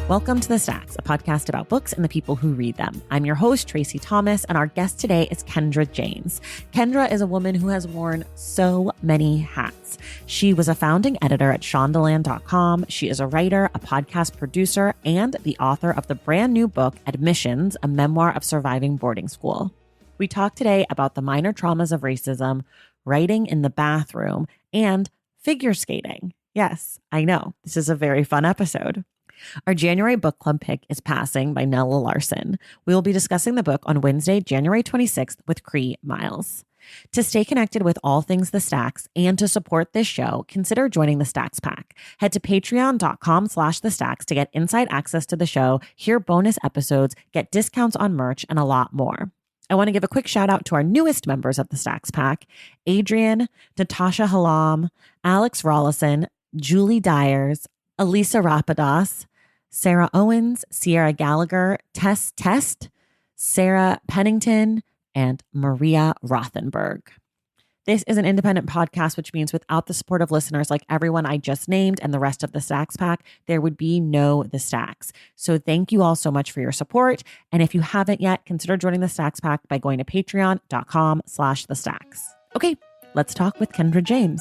Welcome to The Stacks, a podcast about books and the people who read them. I'm your host, Tracy Thomas, and our guest today is Kendra James. Kendra is a woman who has worn so many hats. She was a founding editor at Shondaland.com. She is a writer, a podcast producer, and the author of the brand new book, Admissions, a memoir of surviving boarding school. We talk today about the minor traumas of racism, writing in the bathroom, and figure skating. Yes, I know. This is a very fun episode. Our January book club pick is Passing by Nella Larson. We will be discussing the book on Wednesday, January 26th with Cree Miles. To stay connected with all things The Stacks and to support this show, consider joining the Stacks Pack. Head to patreon.com/The Stacks to get inside access to the show, hear bonus episodes, get discounts on merch, and a lot more. I want to give a quick shout out to our newest members of the Stacks Pack, Adrian, Natasha Halam, Alex Rollison, Julie Dyers, Elisa Rapidas, Sarah Owens, Sierra Gallagher, Tess Test, Sarah Pennington, and Maria Rothenberg. This is an independent podcast, which means without the support of listeners like everyone I just named and the rest of the Stacks Pack, there would be no The Stacks. So thank you all so much for your support. And if you haven't yet, consider joining the Stacks Pack by going to patreon.com/The Stacks. Okay, let's talk with Kendra James.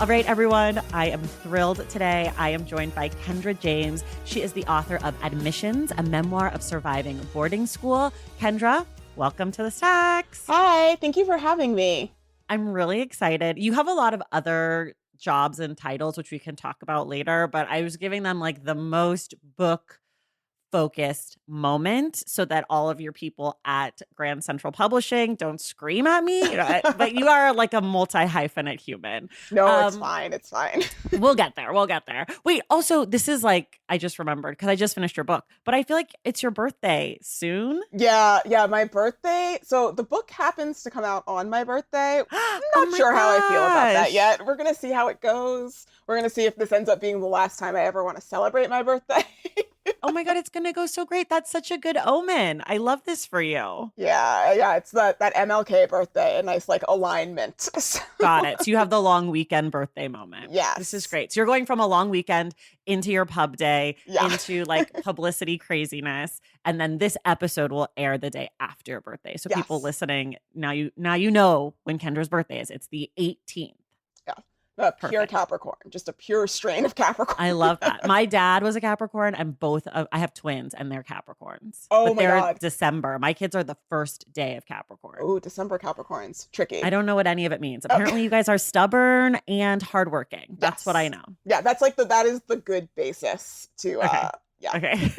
All right, everyone, I am thrilled today. I am joined by Kendra James. She is the author of Admissions, a memoir of surviving boarding school. Kendra, welcome to the Stacks. Hi, thank you for having me. I'm really excited. You have a lot of other jobs and titles, which we can talk about later, but I was giving them like the most book focused moment so that all of your people at Grand Central Publishing don't scream at me. But you are like a multi-hyphenate human. No, it's fine. It's fine. We'll get there. We'll get there. Wait, also, this is like, I just remembered because I just finished your book, but I feel like it's your birthday soon. Yeah, my birthday. So the book happens to come out on my birthday. Not sure how I feel about that yet. We're going to see how it goes. We're going to see if this ends up being the last time I ever want to celebrate my birthday. Oh my God, it's going to go so great. That's such a good omen. I love this for you. Yeah. It's that MLK birthday, a nice like alignment. Got it. So you have the long weekend birthday moment. Yes. This is great. So you're going from a long weekend into your pub day, into like publicity craziness. And then this episode will air the day after your birthday. So people listening, now you know when Kendra's birthday is. It's the 18th. A pure Capricorn, just a pure strain of Capricorn. I love that. My dad was a Capricorn, and I have twins, and they're Capricorns. Oh, but my God. December. My kids are the first day of Capricorn. Oh, December Capricorns. Tricky. I don't know what any of it means. Apparently, you guys are stubborn and hardworking. That's what I know. Yeah, that is the good basis to. Okay.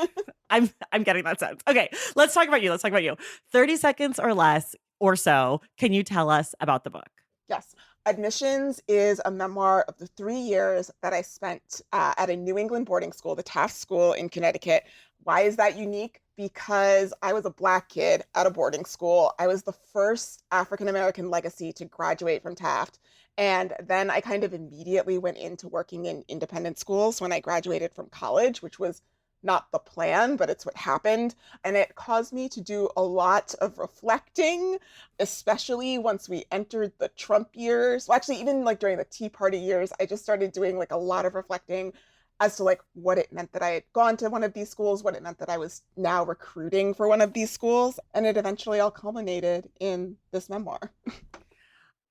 I'm getting that sense. Okay, let's talk about you. 30 seconds or less or so. Can you tell us about the book? Yes. Admissions is a memoir of the 3 years that I spent at a New England boarding school, the Taft School in Connecticut. Why is that unique? Because I was a Black kid at a boarding school. I was the first African-American legacy to graduate from Taft. And then I kind of immediately went into working in independent schools when I graduated from college, which was not the plan, but it's what happened. And it caused me to do a lot of reflecting, especially once we entered the Trump years. Well, actually, even like during the Tea Party years, I just started doing like a lot of reflecting as to like what it meant that I had gone to one of these schools, what it meant that I was now recruiting for one of these schools. And it eventually all culminated in this memoir.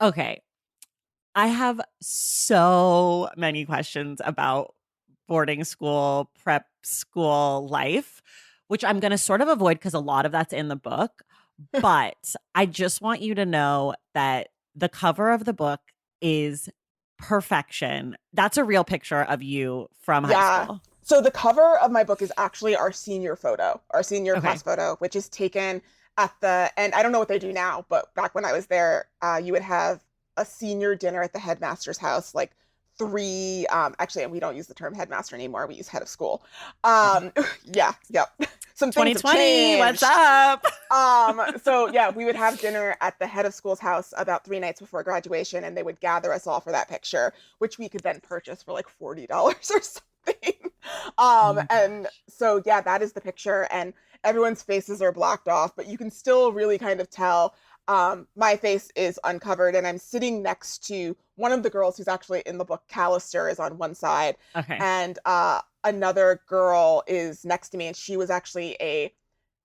Okay. I have so many questions about boarding school, prep school life, which I'm going to sort of avoid because a lot of that's in the book. But I just want you to know that the cover of the book is perfection. That's a real picture of you from high school. So the cover of my book is actually our senior class photo, which is taken at the end. I don't know what they do now, but back when I was there, you would have a senior dinner at the headmaster's house, like three, actually, we don't use the term headmaster anymore. We use head of school. Some things 2020, what's up? So we would have dinner at the head of school's house about 3 nights before graduation, and they would gather us all for that picture, which we could then purchase for like $40 or something. And so, that is the picture, and everyone's faces are blocked off, but you can still really kind of tell my face is uncovered and I'm sitting next to one of the girls who's actually in the book. Callister is on one side, Okay. and another girl is next to me, and she was actually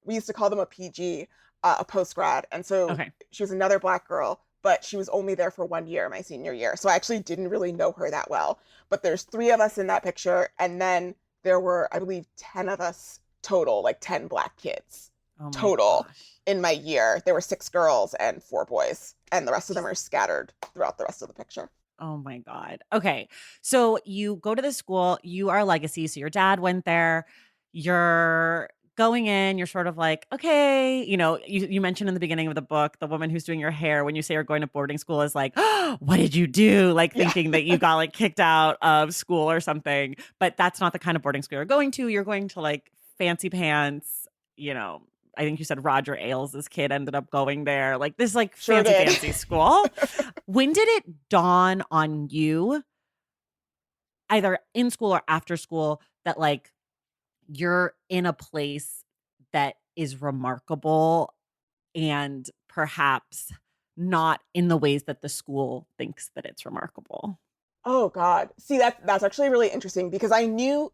we used to call them a PG, a post grad. And so Okay. she was another Black girl, but she was only there for 1 year, my senior year. So I actually didn't really know her that well. But there's three of us in that picture. And then there were, I believe, 10 of us total, like 10 Black kids Oh my total gosh. in my year. There were 6 girls and 4 boys. And the rest of them are scattered throughout the rest of the picture. Oh my God. Okay. So you go to the school, you are a legacy. So your dad went there. You're going in, you're sort of like, okay, you mentioned in the beginning of the book, the woman who's doing your hair, when you say you're going to boarding school is like, oh, what did you do? Like Yeah. thinking that you got like kicked out of school or something. But that's not the kind of boarding school you're going to. You're going to like fancy pants, I think you said Roger Ailes' kid ended up going there. Like this like Sure fancy, did. fancy school. When did it dawn on you, either in school or after school, that like you're in a place that is remarkable and perhaps not in the ways that the school thinks that it's remarkable? Oh God. See, that's actually really interesting because I knew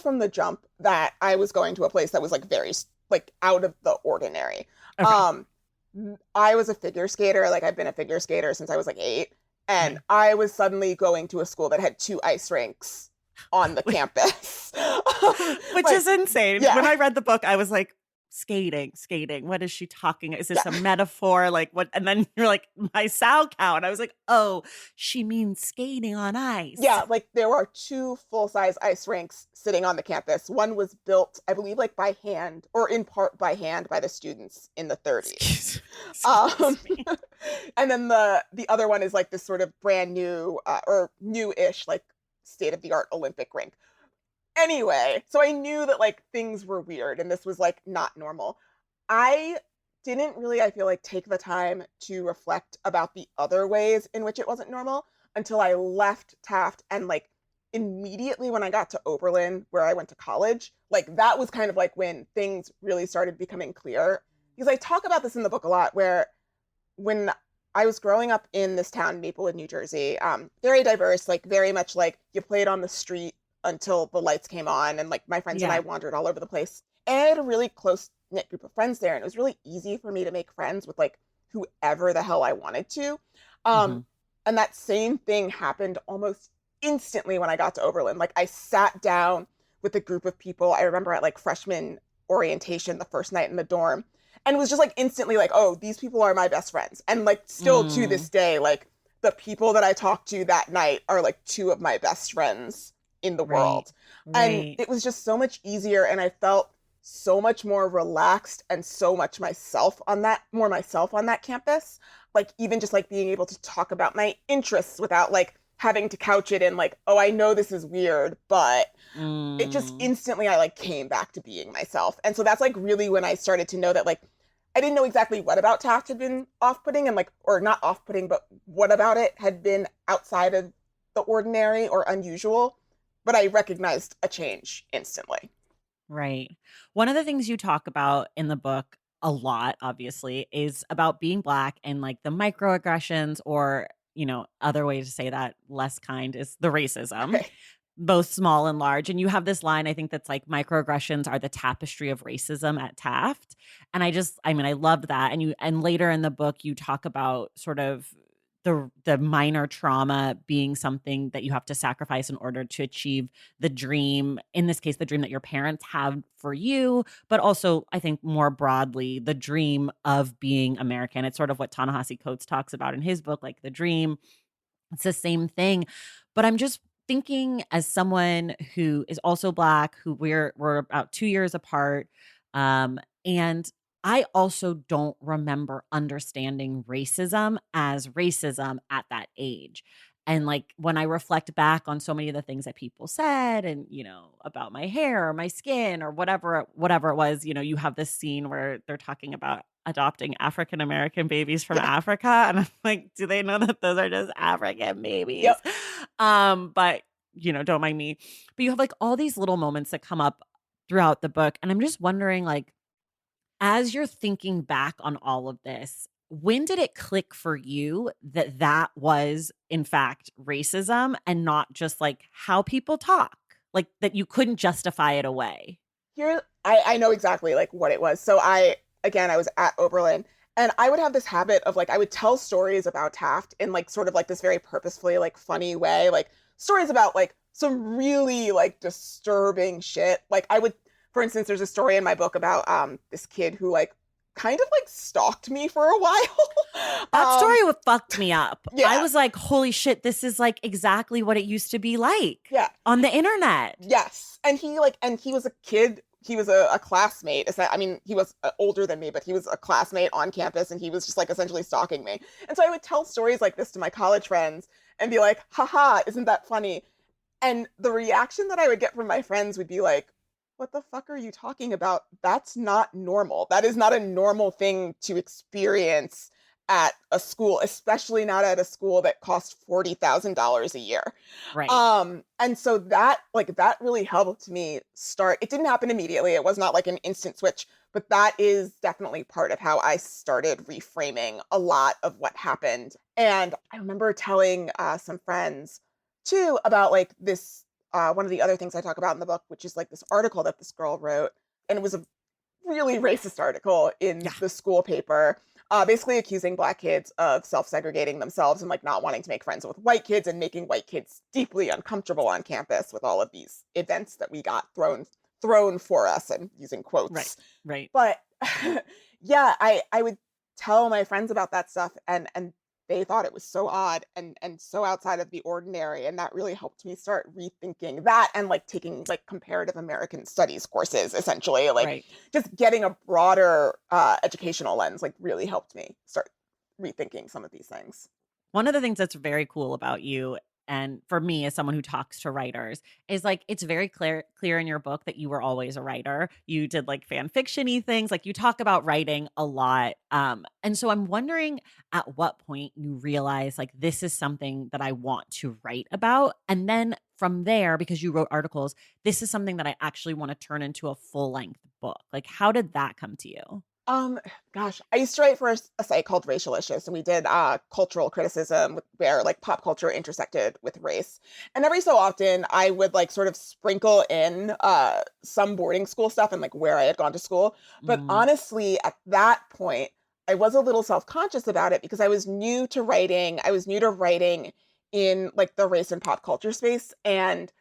from the jump that I was going to a place that was like very like out of the ordinary. Okay. Um I was a figure skater, like I've been a figure skater since I was like 8, and Okay. I was suddenly going to a school that had 2 ice rinks on the campus. Which Like, is insane. When yeah. I read the book, I was like, skating. What is she talking? Is this a Yeah. metaphor? Like what? And then you're like, my sow cow. And I was like, oh, she means skating on ice. Yeah, like there are 2 full-size ice rinks sitting on the campus. One was built, I believe, like by hand or in part by hand by the students in the 30s. Excuse Um, me. and then the other one is like this sort of brand new or new-ish, like state-of-the-art Olympic rink. Anyway, so I knew that like things were weird and this was like not normal. I didn't really, I feel like, take the time to reflect about the other ways in which it wasn't normal until I left Taft, and like immediately when I got to Oberlin, where I went to college, like that was kind of like when things really started becoming clear. Because I talk about this in the book a lot, where when I was growing up in this town, Maplewood, New Jersey, very diverse, like very much like you played on the street until the lights came on, and like my friends and I Yeah. wandered all over the place. And I had a really close knit group of friends there, and it was really easy for me to make friends with like whoever the hell I wanted to. Um, Hmm. and that same thing happened almost instantly when I got to Oberlin. Like I sat down with a group of people. I remember at like freshman orientation, the first night in the dorm, and it was just like instantly like, oh, these people are my best friends. And like still to Mm, this day, like the people that I talked to that night are like 2 of my best friends in the right. world. And Right. it was just so much easier, and I felt so much more relaxed and so much myself on that campus. Like even just like being able to talk about my interests without like having to couch it in like, oh, I know this is weird, but it just Mm, instantly I like came back to being myself. And so that's like really when I started to know that like I didn't know exactly what about Taft had been off-putting, and like, or not off-putting, but what about it had been outside of the ordinary or unusual. But I recognized a change instantly. right. One of the things you talk about in the book a lot, obviously, is about being Black and like the microaggressions, or, other way to say that less kind is the racism, Okay. both small and large. And you have this line, I think, that's like microaggressions are the tapestry of racism at Taft. And I loved that. And later in the book, you talk about sort of the minor trauma being something that you have to sacrifice in order to achieve the dream, in this case, the dream that your parents have for you, but also I think more broadly, the dream of being American. It's sort of what Ta-Nehisi Coates talks about in his book, like the dream. It's the same thing. But I'm just thinking, as someone who is also Black, who we're about 2 years apart, and I also don't remember understanding racism as racism at that age. And like when I reflect back on so many of the things that people said, and about my hair or my skin or whatever it was, you have this scene where they're talking about adopting African American babies from Yeah. Africa. And I'm like, do they know that those are just African babies? Yep. But don't mind me. But you have like all these little moments that come up throughout the book. And I'm just wondering, like, as you're thinking back on all of this, when did it click for you that that was in fact racism and not just like how people talk? Like that you couldn't justify it away? Here, I know exactly like what it was. So I was at Oberlin, and I would have this habit of like I would tell stories about Taft in like sort of like this very purposefully like funny way, like stories about like some really like disturbing shit. Like I would, for instance, there's a story in my book about this kid who like kind of like stalked me for a while. That story fucked me up. I Yeah, was like, holy shit, this is like exactly what it used to be like yeah. on the internet. Yes. And he was a kid. He was a classmate. I mean, he was older than me, but he was a classmate on campus, and he was just like essentially stalking me. And so I would tell stories like this to my college friends and be like, haha, isn't that funny? And the reaction that I would get from my friends would be like, what the fuck are you talking about? That's not normal. That is not a normal thing to experience at a school, especially not at a school that costs $40,000 a year. Right. And so that like that really helped me start. It didn't happen immediately. It was not like an instant switch, but that is definitely part of how I started reframing a lot of what happened. And I remember telling some friends too about like this one of the other things I talk about in the book, which is like this article that this girl wrote, and it was a really racist article in Yeah. the school paper, basically accusing Black kids of self-segregating themselves and like not wanting to make friends with white kids and making white kids deeply uncomfortable on campus with all of these events that we got thrown for us, and using Right. quotes. Right. But yeah, I would tell my friends about that stuff, and they thought it was so odd and so outside of the ordinary, and that really helped me start rethinking that, and like taking like comparative American studies courses, essentially like Right. just getting a broader educational lens like really helped me start rethinking some of these things. One of the things that's very cool about you, and for me as someone who talks to writers, is like it's very clear in your book that you were always a writer. You did like fan fiction-y things, like you talk about writing a lot. And so I'm wondering at what point you realize like this is something that I want to write about. And then from there, because you wrote articles, this is something that I actually want to turn into a full-length book. Like how did that come to you? Um, Gosh, I used to write for a site called Racialicious, and we did cultural criticism where like pop culture intersected with race. And every so often, I would like sort of sprinkle in some boarding school stuff and like where I had gone to school. But Mm, honestly, at that point, I was a little self conscious about it because I was new to writing. I was new to writing in like the race and pop culture space, and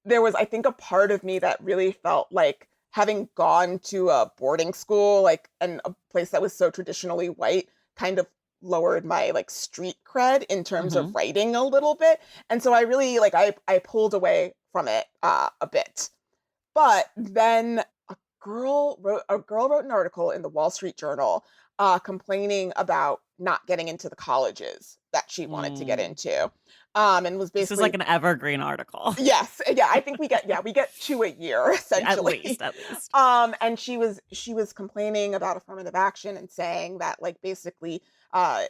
there was, I think, a part of me that really felt like having gone to a boarding school, like, and a place that was so traditionally white kind of lowered my like street cred in terms of mhm. writing a little bit. And so I really like I pulled away from it a bit. But then a girl wrote an article in the Wall Street Journal complaining about not getting into the colleges that she wanted to get Mm. into. And was This is basically like an evergreen article. yes, yeah, I think we get 2 a year At essentially. least, at least. And she was complaining about affirmative action and saying that like basically uh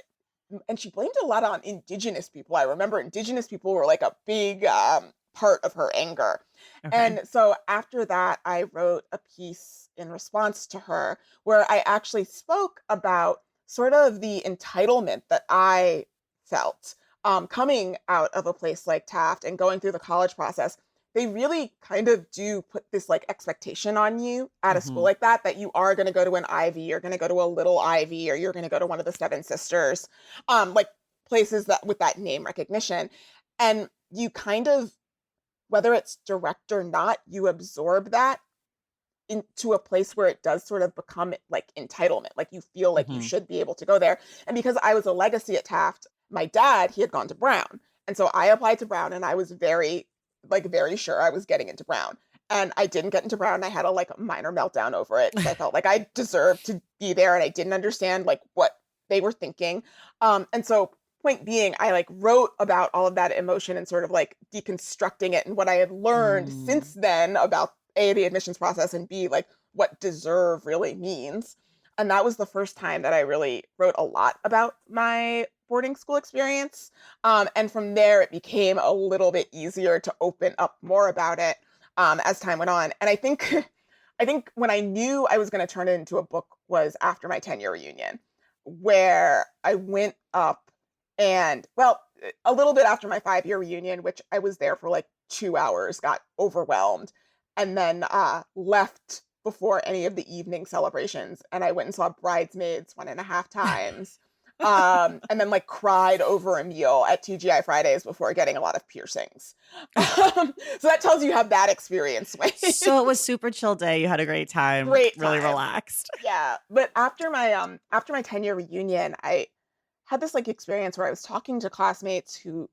and she blamed a lot on indigenous people. I remember indigenous people were like a big part of her anger. Okay. And so after that I wrote a piece in response to her where I actually spoke about sort of the entitlement that I felt coming out of a place like Taft and going through the college process. They really kind of do put this like expectation on you at a school Mhm. like that, that you are going to go to an Ivy, you're going to go to a little Ivy, or you're going to go to one of the Seven Sisters, like places that with that name recognition. And you kind of, whether it's direct or not, you absorb that into a place where it does sort of become like entitlement. Like you feel like you Mhm. should be able to go there. And because I was a legacy at Taft, my dad, he had gone to Brown. And so I applied to Brown, and I was very sure I was getting into Brown. And I didn't get into Brown. I had a like minor meltdown over it because I felt like I deserved to be there, and I didn't understand like what they were thinking. And so point being, I like wrote about all of that emotion and sort of like deconstructing it and what I had learned since Mm. then about A, the admissions process, and B, like what deserve really means. And that was the first time that I really wrote a lot about my boarding school experience. And from there, it became a little bit easier to open up more about it as time went on. And I think, I think when I knew I was going to turn it into a book was after my 10-year reunion. where I went up and, well, a little bit after my 5-year reunion, which I was there for like 2 hours, got overwhelmed, and then left before any of the evening celebrations. And I went and saw Bridesmaids 1.5 times. And then like cried over a meal at TGI Fridays before getting a lot of piercings. So that tells you how that experience went. So it was super chill day. You had a great time, Great really time. relaxed. Yeah. But after my 10-year reunion, I had this like experience where I was talking to classmates who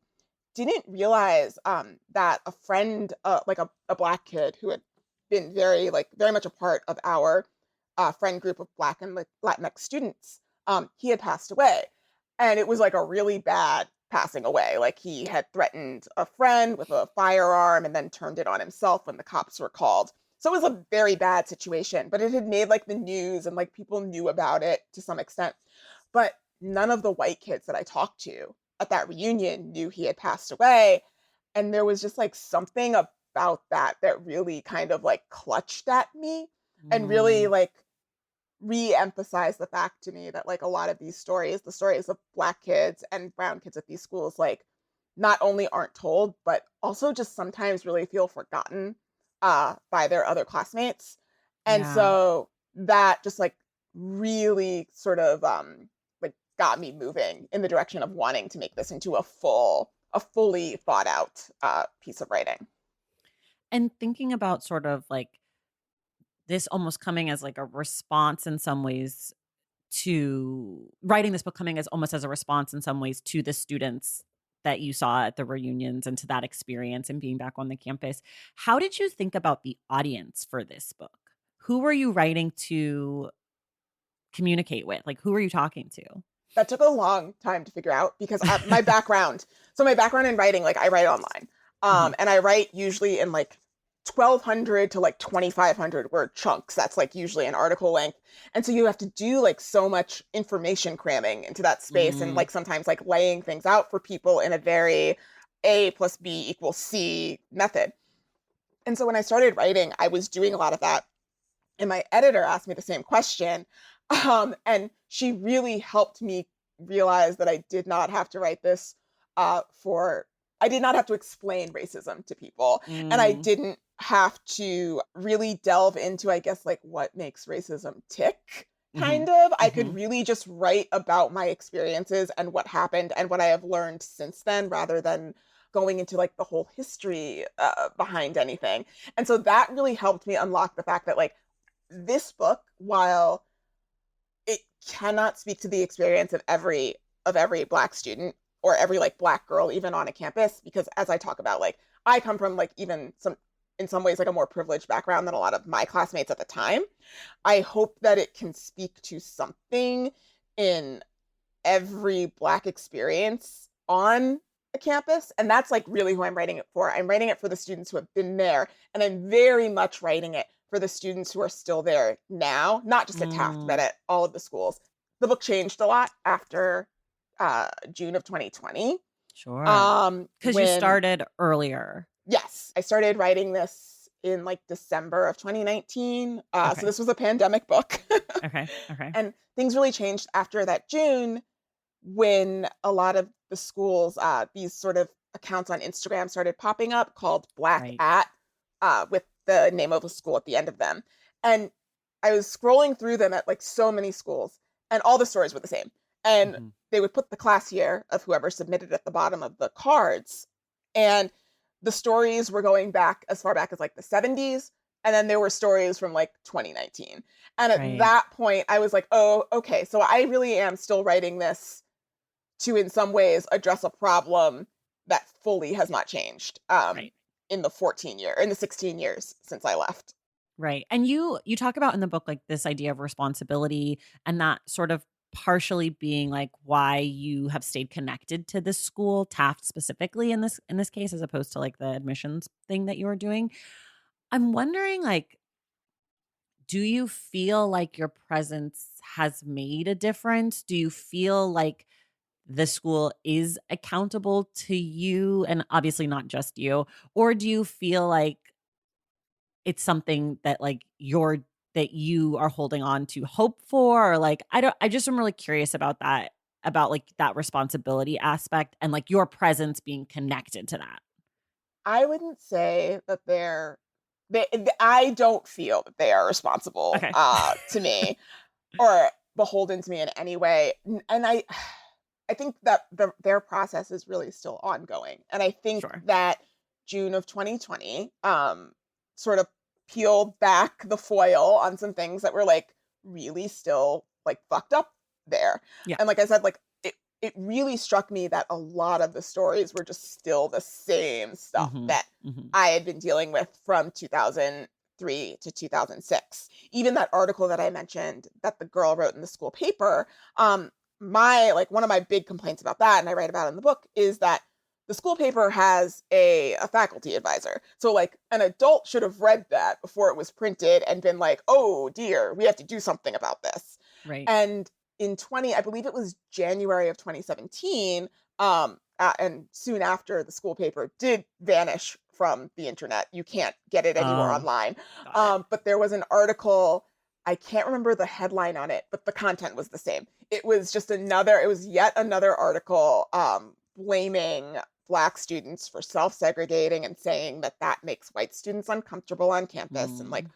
didn't realize that a friend, like a black kid who had been very much a part of our friend group of Black and Latinx students, he had passed away, and it was like a really bad passing away. Like he had threatened a friend with a firearm and then turned it on himself when the cops were called. So it was a very bad situation, but it had made like the news and like people knew about it to some extent. But none of the white kids that I talked to at that reunion knew he had passed away. And there was just like something about that that really kind of like clutched at me and really Mm, like re-emphasized the fact to me that like a lot of these stories, the stories of Black kids and brown kids at these schools, like not only aren't told, but also just sometimes really feel forgotten by their other classmates. And yeah. so that just like really sort of like got me moving in the direction of wanting to make this into a fully thought out piece of writing. And thinking about sort of like this almost coming as like a response in some ways to writing this book, coming as almost as a response in some ways to the students that you saw at the reunions and to that experience and being back on the campus. How did you think about the audience for this book? Who were you writing to communicate with? Like, who were you talking to? That took a long time to figure out because my background, so my background in writing, like I write online, Mhm. and I write usually in like 1,200 to like 2,500 word chunks. That's like usually an article length, and so you have to do like so much information cramming into that space, and Mm, like sometimes like laying things out for people in a very A plus B equals C method. And so when I started writing, I was doing a lot of that, and my editor asked me the same question. And she really helped me realize that I did not have to write this for, I did not have to explain racism to people. And I mm, didn't have to really delve into, I guess, like what makes racism tick, kind mhm, of. I could mhm. really just write about my experiences and what happened and what I have learned since then rather than going into like the whole history behind anything. And so that really helped me unlock the fact that like this book, while it cannot speak to the experience of every Black student or every like Black girl even on a campus, because as I talk about, like I come from like even some in some ways like a more privileged background than a lot of my classmates at the time. I hope that it can speak to something in every Black experience on a campus. And that's like really who I'm writing it for. I'm writing it for the students who have been there. And I'm very much writing it for the students who are still there now, not just at Taft, but Mm. at all of the schools. The book changed a lot after June of 2020. Sure. Because you When, started earlier. yes, I started writing this in like December of 2019. So Okay. this was a pandemic book. Okay. Okay. And things really changed after that June when a lot of the schools, these sort of accounts on Instagram started popping up called Black Right. at, with the name of a school at the end of them. And I was scrolling through them at like so many schools, and all the stories were the same. And Mhm. they would put the class year of whoever submitted at the bottom of the cards. And the stories were going back as far back as like the 70s. And then there were stories from like 2019. And at Right. that point, I was like, oh, okay. So I really am still writing this to in some ways address a problem that fully has not changed Right. in the 16 years since I left. Right. And you talk about in the book like this idea of responsibility and that sort of partially being like why you have stayed connected to this school, Taft specifically in this case, as opposed to like the admissions thing that you were doing. I'm wondering like, do you feel like your presence has made a difference? Do you feel like the school is accountable to you and obviously not just you? Or do you feel like it's something that, like, that you are holding on to hope for? Or like, I just am really curious about that, about like that responsibility aspect and like your presence being connected to that. I wouldn't say that I don't feel that they are responsible, Okay. to me or beholden to me in any way, and I think that their process is really still ongoing, and I think Sure. that June of 2020, sort of peeled back the foil on some things that were, like, really still, like, fucked up there, Yeah. and like I said, like, it really struck me that a lot of the stories were just still the same stuff Hmm. that Hmm. I had been dealing with from 2003 to 2006. Even that article that I mentioned that the girl wrote in the school paper, my like one of my big complaints about that, and I write about it in the book, is that the school paper has a faculty advisor. So like an adult should have read that before it was printed and been like, oh dear, we have to do something about this. Right. And in 20, I believe it was January of 2017, and soon after the school paper did vanish from the internet. You can't get it anywhere Oh, online. got it. But there was an article, I can't remember the headline on it, but the content was the same. It was yet another article, blaming Black students for self-segregating and saying that that makes white students uncomfortable on campus and like Mm.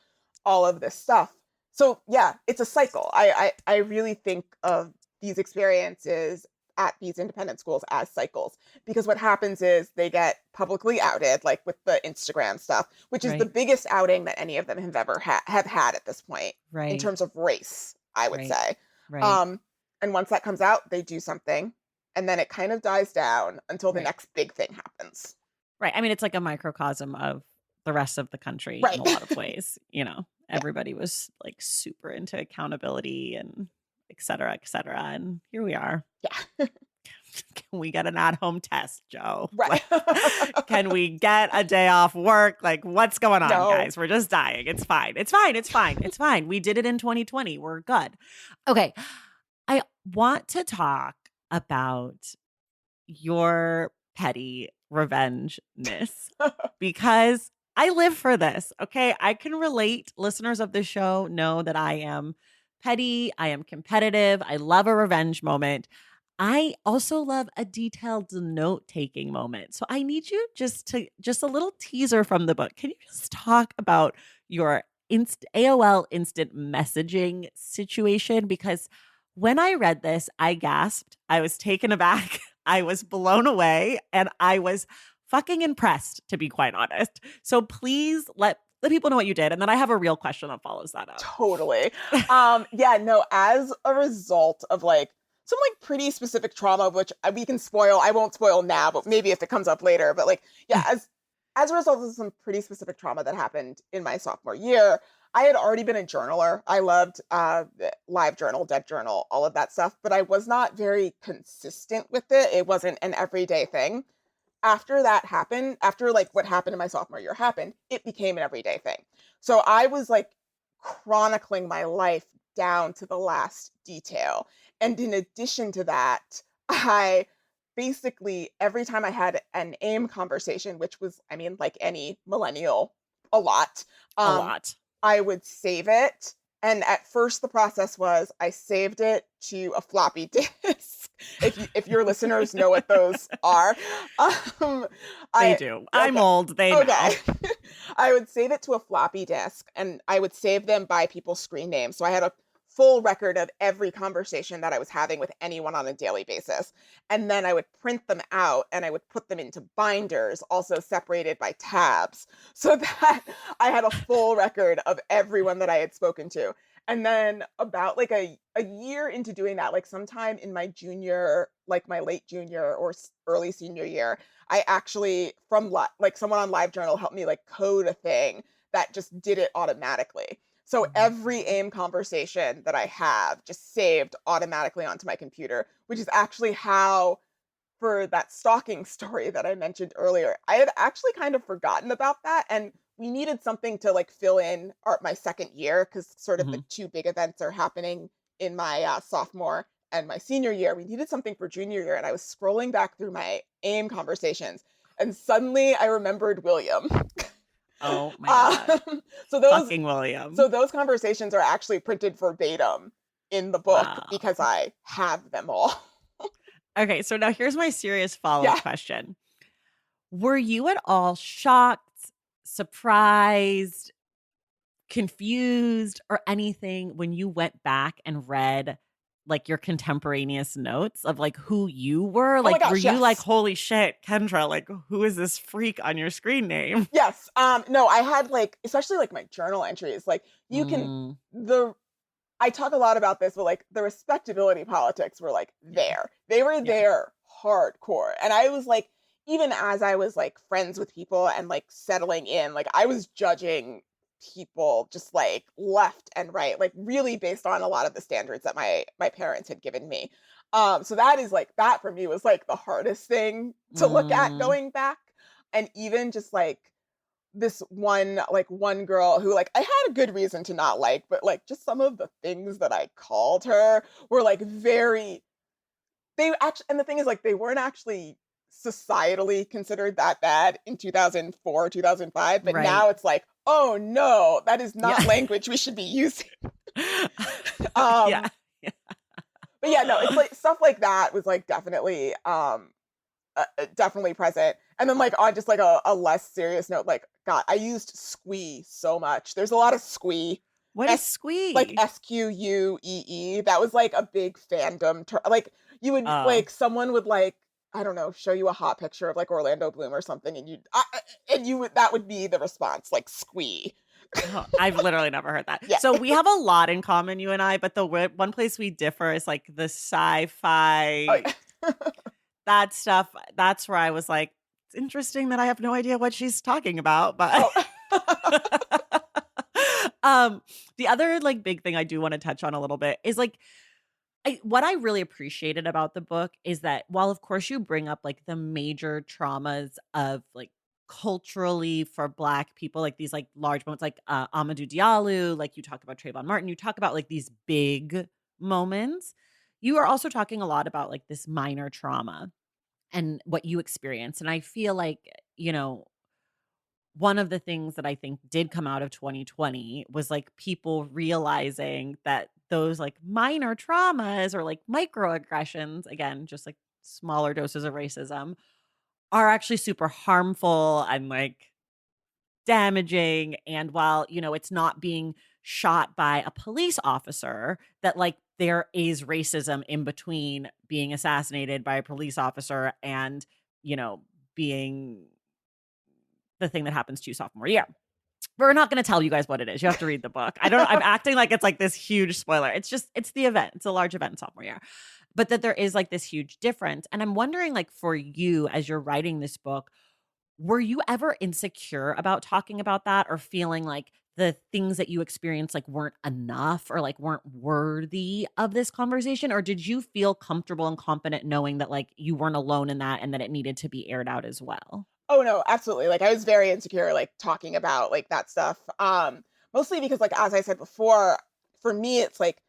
all of this stuff. So yeah, it's a cycle. I really think of these experiences at these independent schools as cycles, because what happens is they get publicly outed, like with the Instagram stuff, which is the Right. biggest outing that any of them have ever have had at this point in Right. terms of race, I would Right. say. Right. Um, and once that comes out, they do something, and then it kind of dies down until the Right. next big thing happens. Right. I mean, it's like a microcosm of the rest of the country in Right. a lot of ways. Yeah. Everybody was like super into accountability and et cetera, et cetera. And here we are. Yeah. Can we get an at-home test, Joe? Right. Like, can we get a day off work? Like, what's going on, No. guys? We're just dying. It's fine. It's fine. It's fine. It's fine. We did it in 2020. We're good. Okay. I want to talk about your petty revengeness because I live for this. Okay. I can relate. Listeners of the show know that I am petty. I am competitive. I love a revenge moment. I also love a detailed note taking moment. So I need you just a little teaser from the book. Can you just talk about your AOL instant messaging situation? Because when I read this, I gasped. I was taken aback. I was blown away and I was fucking impressed, to be quite honest. So please let the people know what you did. And then I have a real question that follows that up. Totally. Yeah, no, as a result of like some like pretty specific trauma, which we can spoil, I won't spoil now, but maybe if it comes up later. But like, yeah, as a result of some pretty specific trauma that happened in my sophomore year, I had already been a journaler. I loved the live journal, dead journal, all of that stuff, but I was not very consistent with it. It wasn't an everyday thing. After that happened, after like what happened in my sophomore year happened, it became an everyday thing. So I was like chronicling my life down to the last detail. And in addition to that, I basically every time I had an AIM conversation, which was, I mean, like any millennial, a lot, A um, lot. I would save it. And at first, the process was I saved it to a floppy disk. If your listeners know what those are, um, They I do. I'm okay. old. They know. Okay. I would save it to a floppy disk and I would save them by people's screen names. So I had a full record of every conversation that I was having with anyone on a daily basis. And then I would print them out and I would put them into binders, also separated by tabs, so that I had a full record of everyone that I had spoken to. And then about like a year into doing that, like sometime in my junior, like my late junior or early senior year, I actually like someone on LiveJournal helped me like code a thing that just did it automatically. So every Mhm. AIM conversation that I have just saved automatically onto my computer, which is actually how, for that stalking story that I mentioned earlier, I had actually kind of forgotten about that. And we needed something to like fill in my second year because sort of the Mhm. two big events are happening in my sophomore and my senior year. We needed something for junior year. And I was scrolling back through my AIM conversations and suddenly I remembered William. Oh my gosh. Um, so those Fucking so William. those conversations are actually printed verbatim in the book Wow. because I have them all. Okay, so now here's my serious follow-up Yeah. question. Were you at all shocked, surprised, confused, or anything when you went back and read, like, your contemporaneous notes of, like, who you were? Oh my Like, were gosh, you like, yes. "Holy shit, Kendra, like, who is this freak on your screen name?" Yes. No, I had like, especially like my journal entries, like you can Mm, the I talk a lot about this, but like the respectability politics were like yeah, there. They were yeah. there hardcore. And I was like, even as I was like friends with people and like settling in, like I was judging people just like left and right, like really based on a lot of the standards that my parents had given me. So that is like that for me was like the hardest thing to look at Mm, going back. And even just like this one girl who like I had a good reason to not like, but like just some of the things that I called her were like very they actually and the thing is like they weren't actually societally considered that bad in 2004, 2005, but right. now it's like, "Oh no, that is Yeah. not language we should be using." Um Yeah, yeah. but yeah, no, it's like stuff like that was like definitely definitely present. And then like on just like a less serious note, like God, I used squee so much. There's a lot of squee, What is s like squee? SQUEE. That was like a big fandom. Like you would Oh. like someone would like I don't know show you a hot picture of like Orlando Bloom or something, and you would that would be the response like squee. Oh, I've literally never heard that. Yeah. So we have a lot in common, you and I, but the one place we differ is like the Oh sci-fi, yeah. that stuff. That's where I was like, it's interesting that I have no idea what she's talking about, but Oh. um the other like big thing I do want to touch on a little bit is like what I really appreciated about the book is that while of course you bring up like the major traumas of like culturally for black people, like these like large moments like Amadou Diallo, like you talk about Trayvon Martin, you talk about like these big moments. You are also talking a lot about like this minor trauma and what you experience. And I feel like, you know, one of the things that I think did come out of 2020 was like people realizing that those like minor traumas or like microaggressions, again, just like smaller doses of racism, are actually super harmful and like damaging. And while, you know, it's not being shot by a police officer, that like there is racism in between being assassinated by a police officer and, you know, being the thing that happens to you sophomore year. We're not gonna tell you guys what it is. You have to read the book. I'm acting like it's like this huge spoiler. It's just it's the event. It's a large event sophomore year. But that there is like this huge difference. And I'm wondering like for you as you're writing this book, were you ever insecure about talking about that or feeling like the things that you experienced like weren't enough or like weren't worthy of this conversation? Or did you feel comfortable and confident knowing that like you weren't alone in that and that it needed to be aired out as well? Oh no, absolutely. Like I was very insecure like talking about like that stuff. Mostly because like as I said before, for me it's like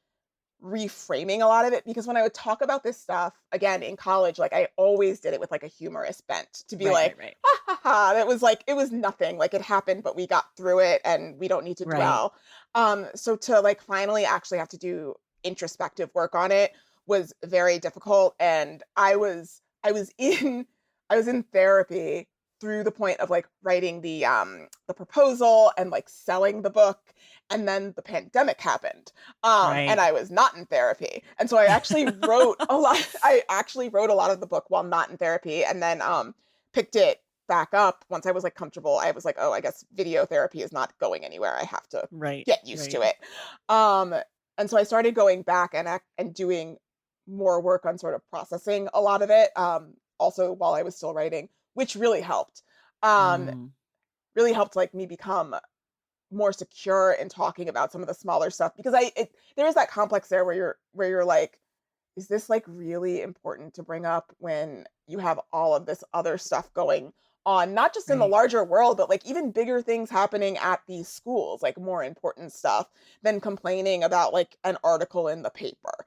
reframing a lot of it because when I would talk about this stuff again in college, like I always did it with like a humorous bent to be Right, like, right, right. ha ha ha, that was like it was nothing. Like it happened, but we got through it and we don't need to Right. dwell. So to like finally actually have to do introspective work on it was very difficult. And I was in I was in therapy through the point of like writing the proposal and like selling the book and then the pandemic happened and Right. I was not in therapy. And so I actually wrote a lot I actually wrote a lot of the book while not in therapy and then picked it back up once I was like comfortable. I was like, "Oh, I guess video therapy is not going anywhere. I have to Right. get used to Right. it." Um and so I started going back and doing more work on sort of processing a lot of it also while I was still writing, which really helped. Um Mm. really helped like me become more secure in talking about some of the smaller stuff because there is that complex there where you're like, is this like really important to bring up when you have all of this other stuff going on, not just in the Right. larger world, but like even bigger things happening at these schools, like more important stuff than complaining about like an article in the paper.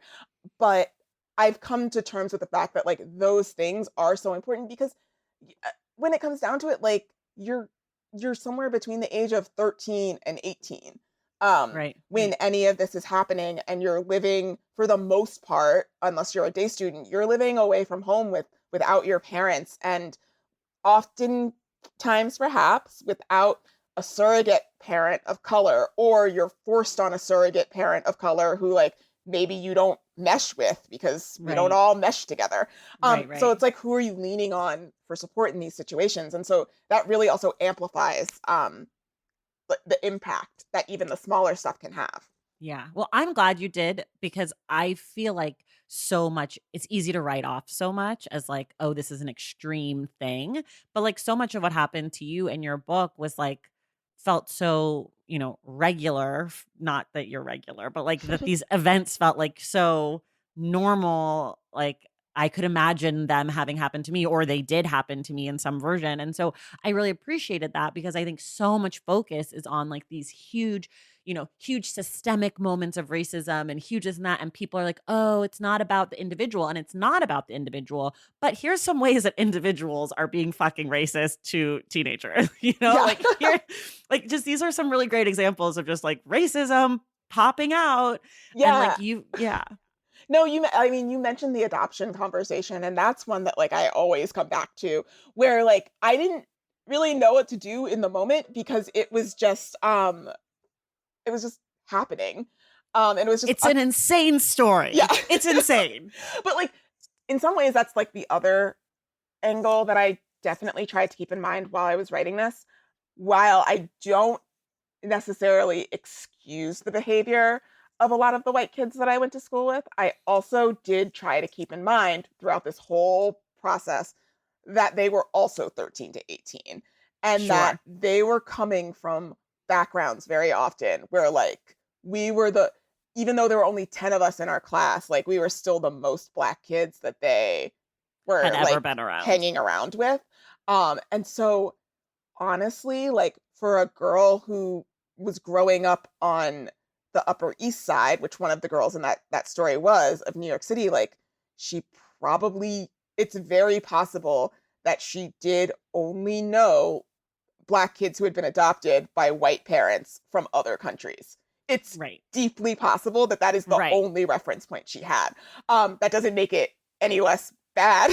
But I've come to terms with the fact that like those things are so important because when it comes down to it, like you're you're somewhere between the age of 13 and 18 Right. when Right. any of this is happening, and you're living, for the most part, unless you're a day student, you're living away from home without your parents, and oftentimes perhaps without a surrogate parent of color, or you're forced on a surrogate parent of color who, like, maybe you don't mesh with, because we don't Right. all mesh together. Right. So Right. it's like, who are you leaning on for support in these situations? And so that really also amplifies the impact that even the smaller stuff can have. Yeah. Well, I'm glad you did because I feel like so much it's easy to write off so much as like, oh, this is an extreme thing. But like so much of what happened to you in your book was like felt so, regular, not that you're regular, but like that these events felt like so normal, like I could imagine them having happened to me or they did happen to me in some version. And so I really appreciated that because I think so much focus is on like these huge systemic moments of racism and huge this and that. And people are like, oh, it's not about the individual. And it's not about the individual. But here's some ways that individuals are being fucking racist to teenagers. Yeah. Like here, like just these are some really great examples of just like racism popping out. And Yeah. like yeah. No, I mean, you mentioned the adoption conversation, and that's one that, like, I always come back to, where, like, I didn't really know what to do in the moment, because it was just happening. And it was just It's an insane yeah. story. It's insane. But, like, in some ways, that's, like, the other angle that I definitely tried to keep in mind while I was writing this. While I don't necessarily excuse the behavior of a lot of the white kids that I went to school with, I also did try to keep in mind throughout this whole process that they were also 13 to 18, and that Sure. they were coming from backgrounds very often where, like, we were the even though there were only 10 of us in our class, like, we were still the most black kids that they Had were, ever like, been around. hanging around with. And so, honestly, like, for a girl who was growing up on the Upper East Side, which one of the girls in that story was, of New York City, like, she probably it's very possible that she did only know black kids who had been adopted by white parents from other countries. It's Right. deeply possible that that is the Right. only reference point she had. That doesn't make it any less bad.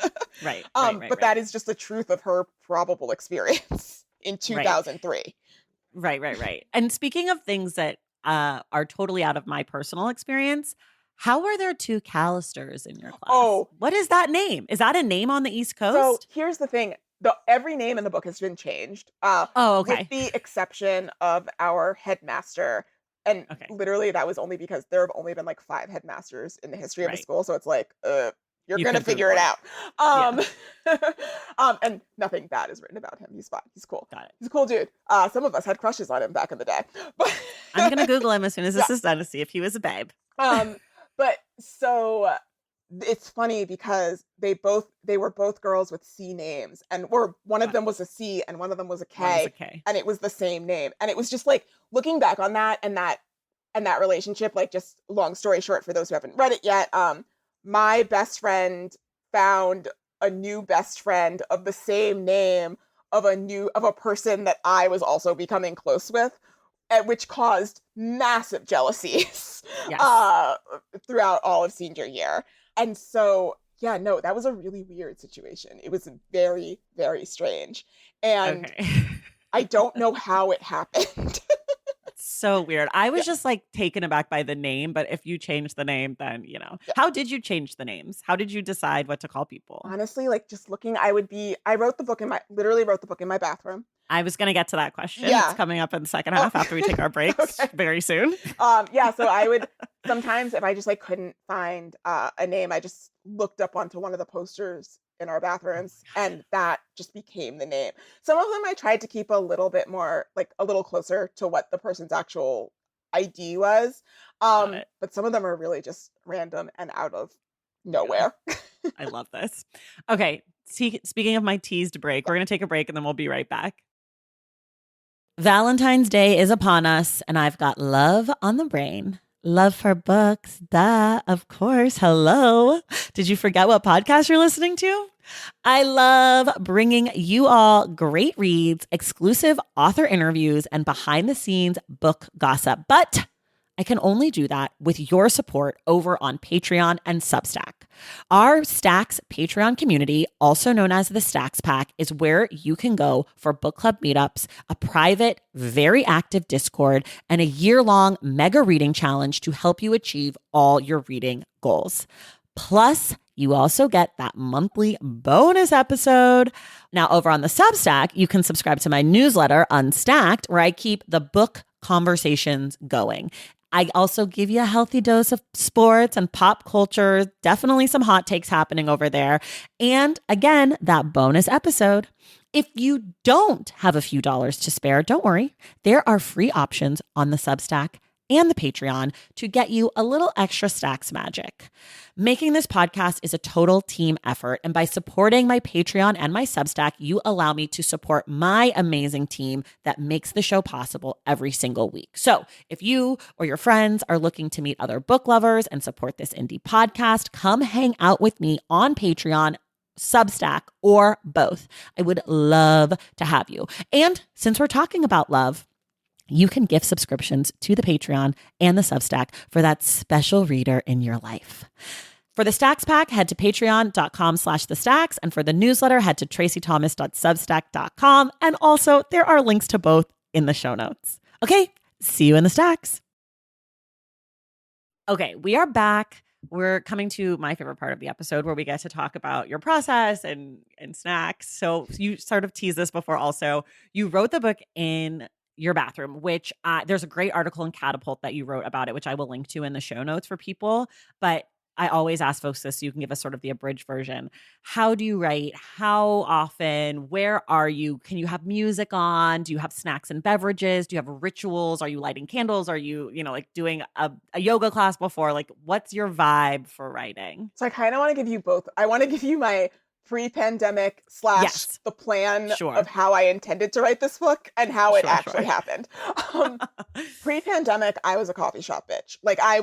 Right. Right. Right. But Right. that is just the truth of her probable experience in Right. 2003. Right, right, right. And speaking of things that are totally out of my personal experience, how are there two Callisters in your class? Oh, What is that name? Is that a name on the East so Coast? here's the thing. Every name in the book has been changed, Oh, with okay. the exception of our headmaster. And Okay. literally, that was only because there have only been like 5 headmasters in the history of the Right. school. So it's like, you're You gonna could figure Google it it. out. Yeah. Um, and nothing bad is written about him. He's fine. He's cool. Got it. He's a cool dude. Some of us had crushes on him back in the day, but I'm gonna Google him as soon as yeah. this is done to see if he was a babe. Um, but so it's funny because they were both girls with C names, and or one of Got it. them was a C and one of them was a One is a K, K. and it was the same name. And it was just like, looking back on that, and that relationship, like, just long story short, for those who haven't read it yet, my best friend found a new best friend of the same name of a person that I was also becoming close with, which caused massive jealousies Yes. throughout all of senior year. And so, yeah, no, that was a really weird situation. It was very, very strange. And Okay. I don't know how it happened. So weird. I Yeah. was just like taken aback by the name, but if you change the name, then, Yeah. how did you change the names? How did you decide what to call people? Honestly, like, just looking, I wrote the book literally wrote the book in my bathroom. I was going to get to that question. It's Yeah. coming up in the second Oh, half after we take our breaks okay. very soon. Yeah, so I would sometimes, if I just, like, couldn't find a name, I just looked up onto one of the posters in our Oh bathrooms, my and that just became the name. Some of them I tried to keep a little bit more, like, a little closer to what the person's actual ID was. God, got it. But some of them are really just random and out of Yeah, nowhere. I love this. Okay, speaking of my teased break, we're going to take a break and then we'll be right back. Valentine's Day is upon us, and I've got love on the brain. Love for books. Duh, of course. Hello. Did you forget what podcast you're listening to? I love bringing you all great reads, exclusive author interviews, and behind the scenes book gossip. But I can only do that with your support over on Patreon and Substack. Our Stacks Patreon community, also known as the Stacks Pack, is where you can go for book club meetups, a private, very active Discord, and a year-long mega reading challenge to help you achieve all your reading goals. Plus, you also get that monthly bonus episode. Now, over on the Substack, you can subscribe to my newsletter, Unstacked, where I keep the book conversations going. I also give you a healthy dose of sports and pop culture, definitely some hot takes happening over there. And again, that bonus episode. If you don't have a few dollars to spare, don't worry. There are free options on the Substack and the Patreon to get you a little extra Stacks magic. Making this podcast is a total team effort, and by supporting my Patreon and my Substack, you allow me to support my amazing team that makes the show possible every single week. So if you or your friends are looking to meet other book lovers and support this indie podcast, come hang out with me on Patreon, Substack, or both. I would love to have you. And since we're talking about love, you can gift subscriptions to the Patreon and the Substack for that special reader in your life. For the Stacks Pack, head to patreon.com/thestacks. And for the newsletter, head to tracythomas.substack.com. And also, there are links to both in the show notes. Okay, see you in the Stacks. Okay, we are back. We're coming to my favorite part of the episode where we get to talk about your process and snacks. So you sort of teased this before also. You wrote the book in your bathroom, which there's a great article in Catapult that you wrote about it, which I will link to in the show notes for people. But I always ask folks this so you can give us sort of the abridged version. How do you write? How often? Where are you? Can you have music on? Do you have snacks and beverages? Do you have rituals? Are you lighting candles? Are you, like doing a yoga class before? Like, what's your vibe for writing? So I kind of want to give you both. I want to give you my pre-pandemic / Yes. the plan Sure. of how I intended to write this book and how it actually happened. Pre-pandemic, I was a coffee shop bitch. Like I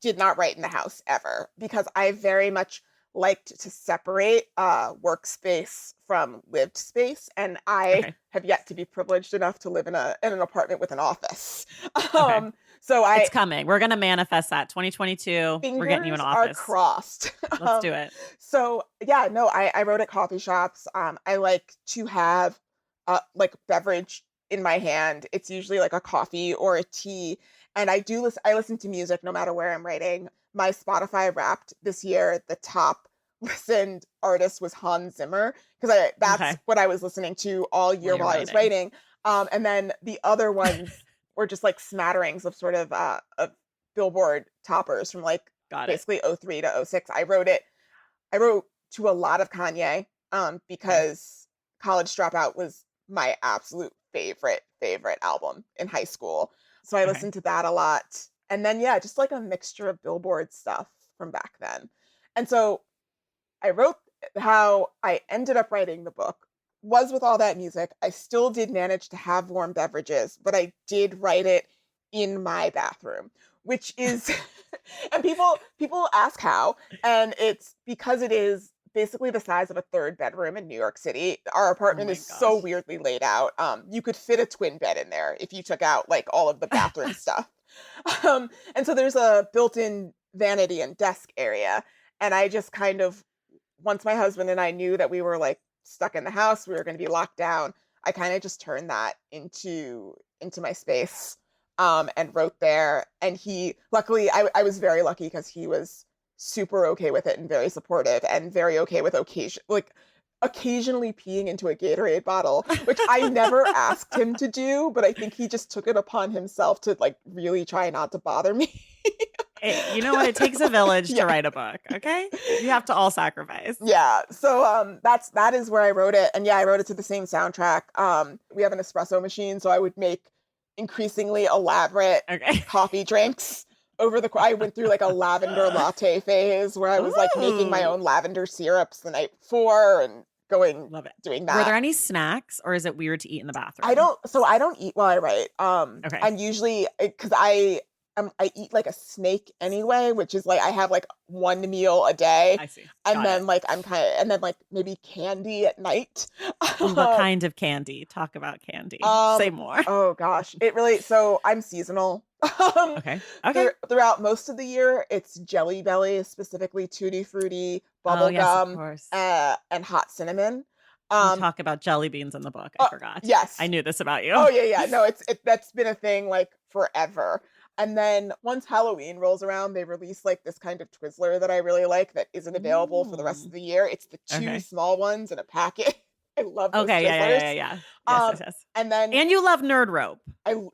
did not write in the house ever because I very much liked to separate workspace from lived space, and I have yet to be privileged enough to live in an apartment with an office. So it's coming. We're gonna manifest that 2022. We're getting you an office. Are crossed. Let's do it. So yeah, no, I wrote at coffee shops. I like to have like beverage in my hand. It's usually like a coffee or a tea, and I listen to music no matter where I'm writing. My Spotify Wrapped this year, the top listened artist was Hans Zimmer because that's what I was listening to all year while I was writing. And then the other ones were just like smatterings of sort of Billboard toppers from like basically 03 to 06. I wrote to a lot of Kanye because College Dropout was my absolute favorite album in high school. So I listened to that a lot. And then, yeah, just like a mixture of Billboard stuff from back then. And so I wrote how I ended up writing the book was with all that music. I still did manage to have warm beverages, but I did write it in my bathroom, which is, and people ask how, and it's because it is basically the size of a third bedroom in New York City. Our apartment is so weirdly laid out. You could fit a twin bed in there if you took out like all of the bathroom stuff. And so there's a built-in vanity and desk area. And I just kind of, once my husband and I knew that we were like stuck in the house, we were going to be locked down, I kind of just turned that into my space and wrote there. And luckily, I was very lucky because he was super okay with it and very supportive and very okay with occasionally peeing into a Gatorade bottle, which I never asked him to do, but I think he just took it upon himself to like really try not to bother me. You know what? It takes a village to write a book. Okay. You have to all sacrifice. Yeah. So that is where I wrote it. And yeah, I wrote it to the same soundtrack. We have an espresso machine, so I would make increasingly elaborate coffee drinks I went through like a lavender latte phase where I was like making my own lavender syrups the night before and doing that. Were there any snacks, or is it weird to eat in the bathroom? I don't eat while I write. And usually, because I'm I eat like a snake anyway, which is like I have like one meal a day. I see. And Got then it. like and then like maybe candy at night. Ooh, what kind of candy? Talk about candy. Say Um, more. oh gosh, it really, so I'm seasonal. Um, Okay. Okay. throughout most of the year, it's Jelly Belly, specifically Tutti Frutti, Oh, bubble yes, of gum, course. and hot cinnamon. You Um, talk about jelly beans in the book. I forgot. I yes. knew this about you. Oh yeah, yeah. No, that's been a thing like forever. And then once Halloween rolls around, they release like this kind of Twizzler that I really like that isn't available for the rest of Mm. the year. It's the two Okay. small ones in a packet. I love those Okay. Yeah. Yeah. Yeah. Twizzlers. Yeah. Yeah. Yes. Um, Yes. Yes. and then And you love Nerd Rope.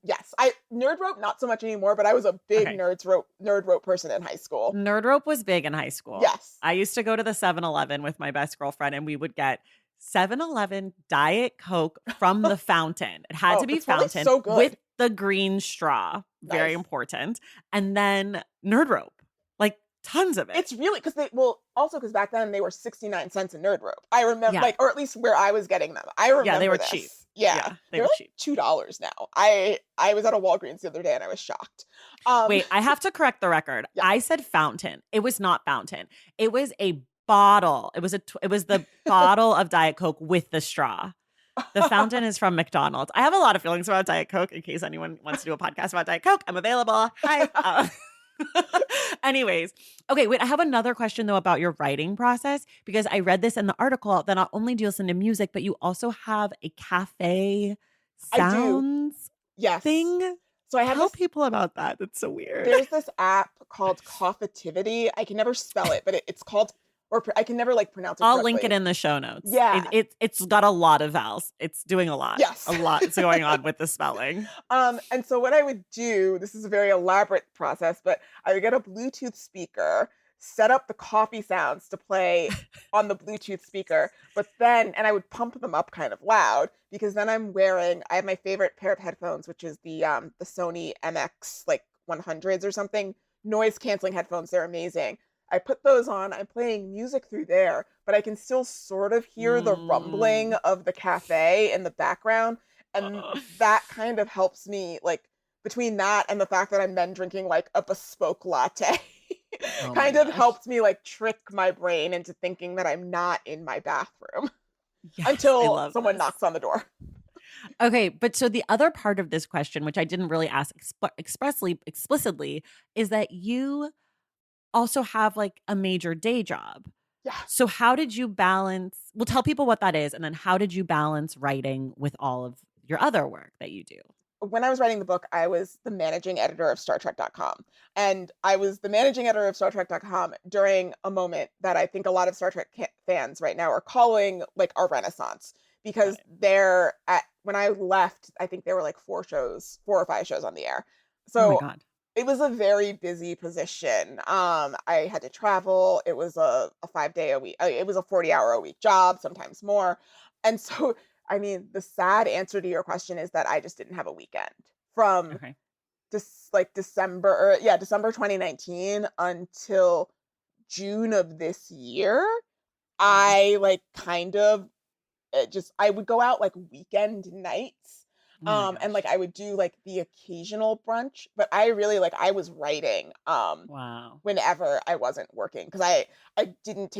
yes, I nerd rope not so much anymore, but I was a big Okay. nerd rope person in high school. Nerd Rope was big in high school. Yes. I used to go to the 7-Eleven with my best girlfriend and we would get 7-Eleven Diet Coke from the fountain. It had to Oh, be it's probably fountain so with good. the green straw. Very Nice. important. And then Nerd Rope. Like tons of it. It's really because they well also because back then they were 69 cents a nerd rope. I remember Yeah. like or at least where I was getting them. I Yeah, they remember were this. cheap. Yeah. Yeah, they They're were like cheap. $2 now. I was at a Walgreens the other day and I was shocked. Wait, I have to correct the record. Yeah. I said fountain. It was not fountain. It was a bottle. It was the bottle of Diet Coke with the straw. The fountain is from McDonald's. I have a lot of feelings about Diet Coke. In case anyone wants to do a podcast about Diet Coke, I'm available. Hi. Anyways, okay, wait, I have another question though about your writing process because I read this in the article that not only do you listen to music, but you also have a cafe I do. sounds Yes. thing. So I have Tell this people about that. That's so weird. there's this app called Coffeetivity. I can never spell it, but it's called I can never like pronounce it I'll correctly. link it in the show notes. Yeah. It's got a lot of vowels. It's doing a lot. Yes. A lot is going on with the spelling. And so what I would do, this is a very elaborate process, but I would get a Bluetooth speaker, set up the coffee sounds to play on the Bluetooth speaker, and I would pump them up kind of loud because then I have my favorite pair of headphones, which is the Sony MX like 100s or something, noise canceling headphones. They're amazing. I put those on, I'm playing music through there, but I can still sort of hear the rumbling of the cafe in the background. And that kind of helps me, like, between that and the fact that I'm then drinking like a bespoke latte, Oh my kind of gosh. helps me like trick my brain into thinking that I'm not in my bathroom Yes, I until love someone this. knocks on the door. Okay, but so the other part of this question, which I didn't really ask explicitly, is that you also have like a major day job. Yeah. So how did you balance? Well, tell people what that is, and then how did you balance writing with all of your other work that you do? When I was writing the book, I was the managing editor of StarTrek.com. And I was the managing editor of StarTrek.com during a moment that I think a lot of Star Trek fans right now are calling like our renaissance. Because when I left, I think there were like 4 or 5 shows on the air. Oh my So God. it was a very busy position. I had to travel. It was a 5-day a week. It was a 40-hour a week job, sometimes more. And so, I mean, the sad answer to your question is that I just didn't have a weekend from Okay. December 2019 until June of this year. I like kind of I would go out like weekend nights. Oh my And like gosh. I would do like the occasional brunch, but I really like I was writing Wow. whenever I wasn't working because I didn't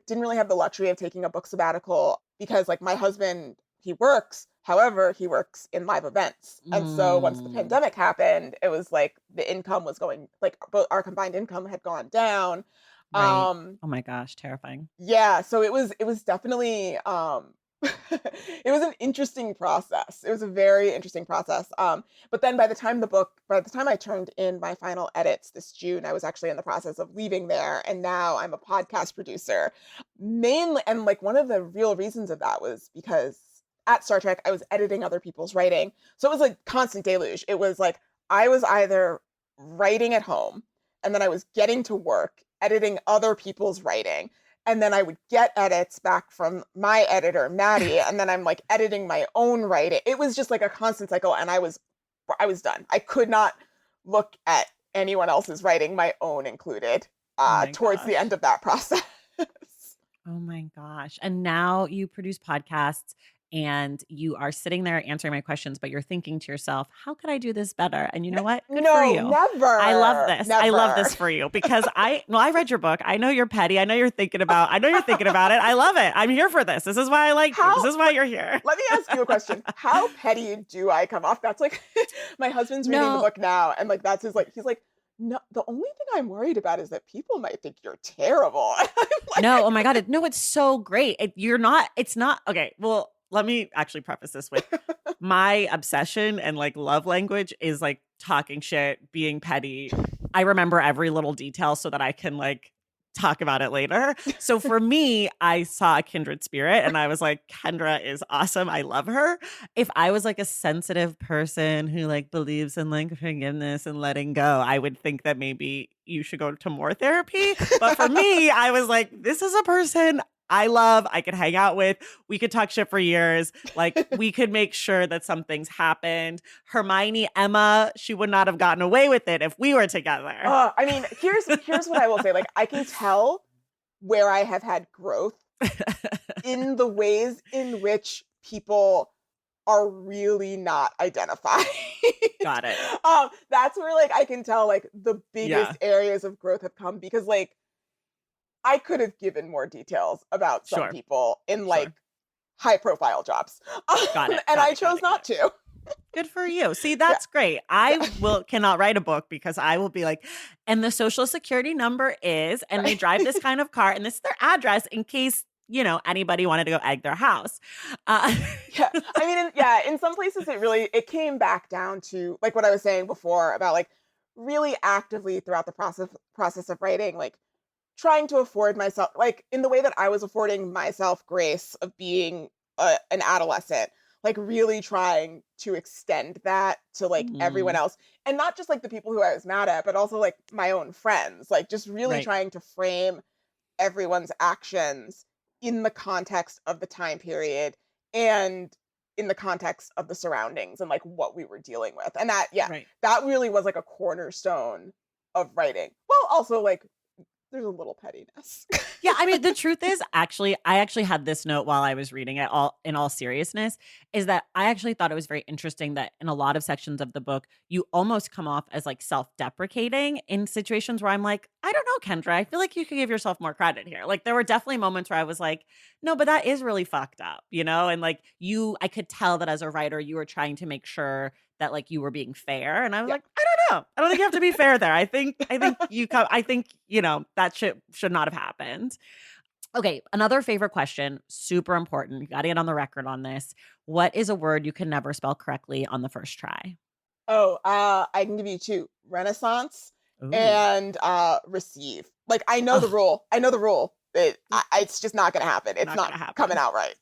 really have the luxury of taking a book sabbatical because like my husband, he works, however, he works in live events. And so once the Mm, pandemic happened, it was like the income was going like both our combined income had gone down. right. Um Oh my gosh, terrifying. yeah, so it was definitely it was an interesting process. It was a very interesting process. But then by the time I turned in my final edits this June, I was actually in the process of leaving there, and now I'm a podcast producer. Mainly, and like one of the real reasons of that was because at Star Trek, I was editing other people's writing. So it was like constant deluge. It was like I was either writing at home and then I was getting to work, editing other people's writing. And then I would get edits back from my editor, Maddie, and then I'm like editing my own writing. It was just like a constant cycle, and I was done. I could not look at anyone else's writing, my own included, Oh my towards the gosh. end of that process. Oh my gosh. And now you produce podcasts and you are sitting there answering my questions, but you're thinking to yourself, how could I do this better? And you know what? Good for No, you. I love never, this. I love never. this for you because I read your book. I know you're petty. I know you're thinking about it. I love it. I'm here for this. This is why I like you. This is why you're here. Let me ask you a question. How petty do I come off? That's like, my husband's reading the book now, and like, that's his, like, he's like, no, the only thing I'm worried about is that people might think you're terrible. Like, no, oh my God. No, it's so great. It's not, okay. Well, let me actually preface this with my obsession and like love language is like talking shit, being petty. I remember every little detail so that I can like talk about it later. So for me, I saw a kindred spirit and I was like, Kendra is awesome. I love her. If I was like a sensitive person who like believes in like forgiveness and letting go, I would think that maybe you should go to more therapy. But for me, I was like, this is a person I love, I could hang out with. We could talk shit for years. Like we could make sure that something's happened. Hermione, Emma, she would not have gotten away with it if we were together. I mean, here's what I will say. Like, I can tell where I have had growth in the ways in which people are really not identified. Got it. That's where like I can tell like the biggest areas of growth have come, because like I could have given more details about some people in like high profile jobs. And I chose not to. Good for you. See, that's great. I cannot write a book because I will be like, and the social security number is, and they drive this kind of car, and this is their address in case, you know, anybody wanted to go egg their house. Yeah. I mean, in some places it came back down to like what I was saying before about like really actively throughout the process of writing, like trying to afford myself, like in the way that I was affording myself grace of being an adolescent, like really trying to extend that to like everyone else, and not just like the people who I was mad at, but also like my own friends, like just really trying to frame everyone's actions in the context of the time period and in the context of the surroundings and like what we were dealing with. And that, that really was like a cornerstone of writing. Well, also like there's a little pettiness. Yeah, I mean, the truth is, I actually had this note while I was reading it, in all seriousness, is that I actually thought it was very interesting that in a lot of sections of the book, you almost come off as like self-deprecating in situations where I'm like, I don't know, Kendra, I feel like you could give yourself more credit here. Like there were definitely moments where I was like, no, but that is really fucked up, you know? And like I could tell that as a writer, you were trying to make sure that like you were being fair. And I was like, I don't know. I don't think you have to be fair there. I think you know, that should not have happened. Okay. Another favorite question, super important. You got to get on the record on this. What is a word you can never spell correctly on the first try? Oh, I can give you two: Renaissance and receive. Like I know the rule. It's just not going to happen. It's not coming out right.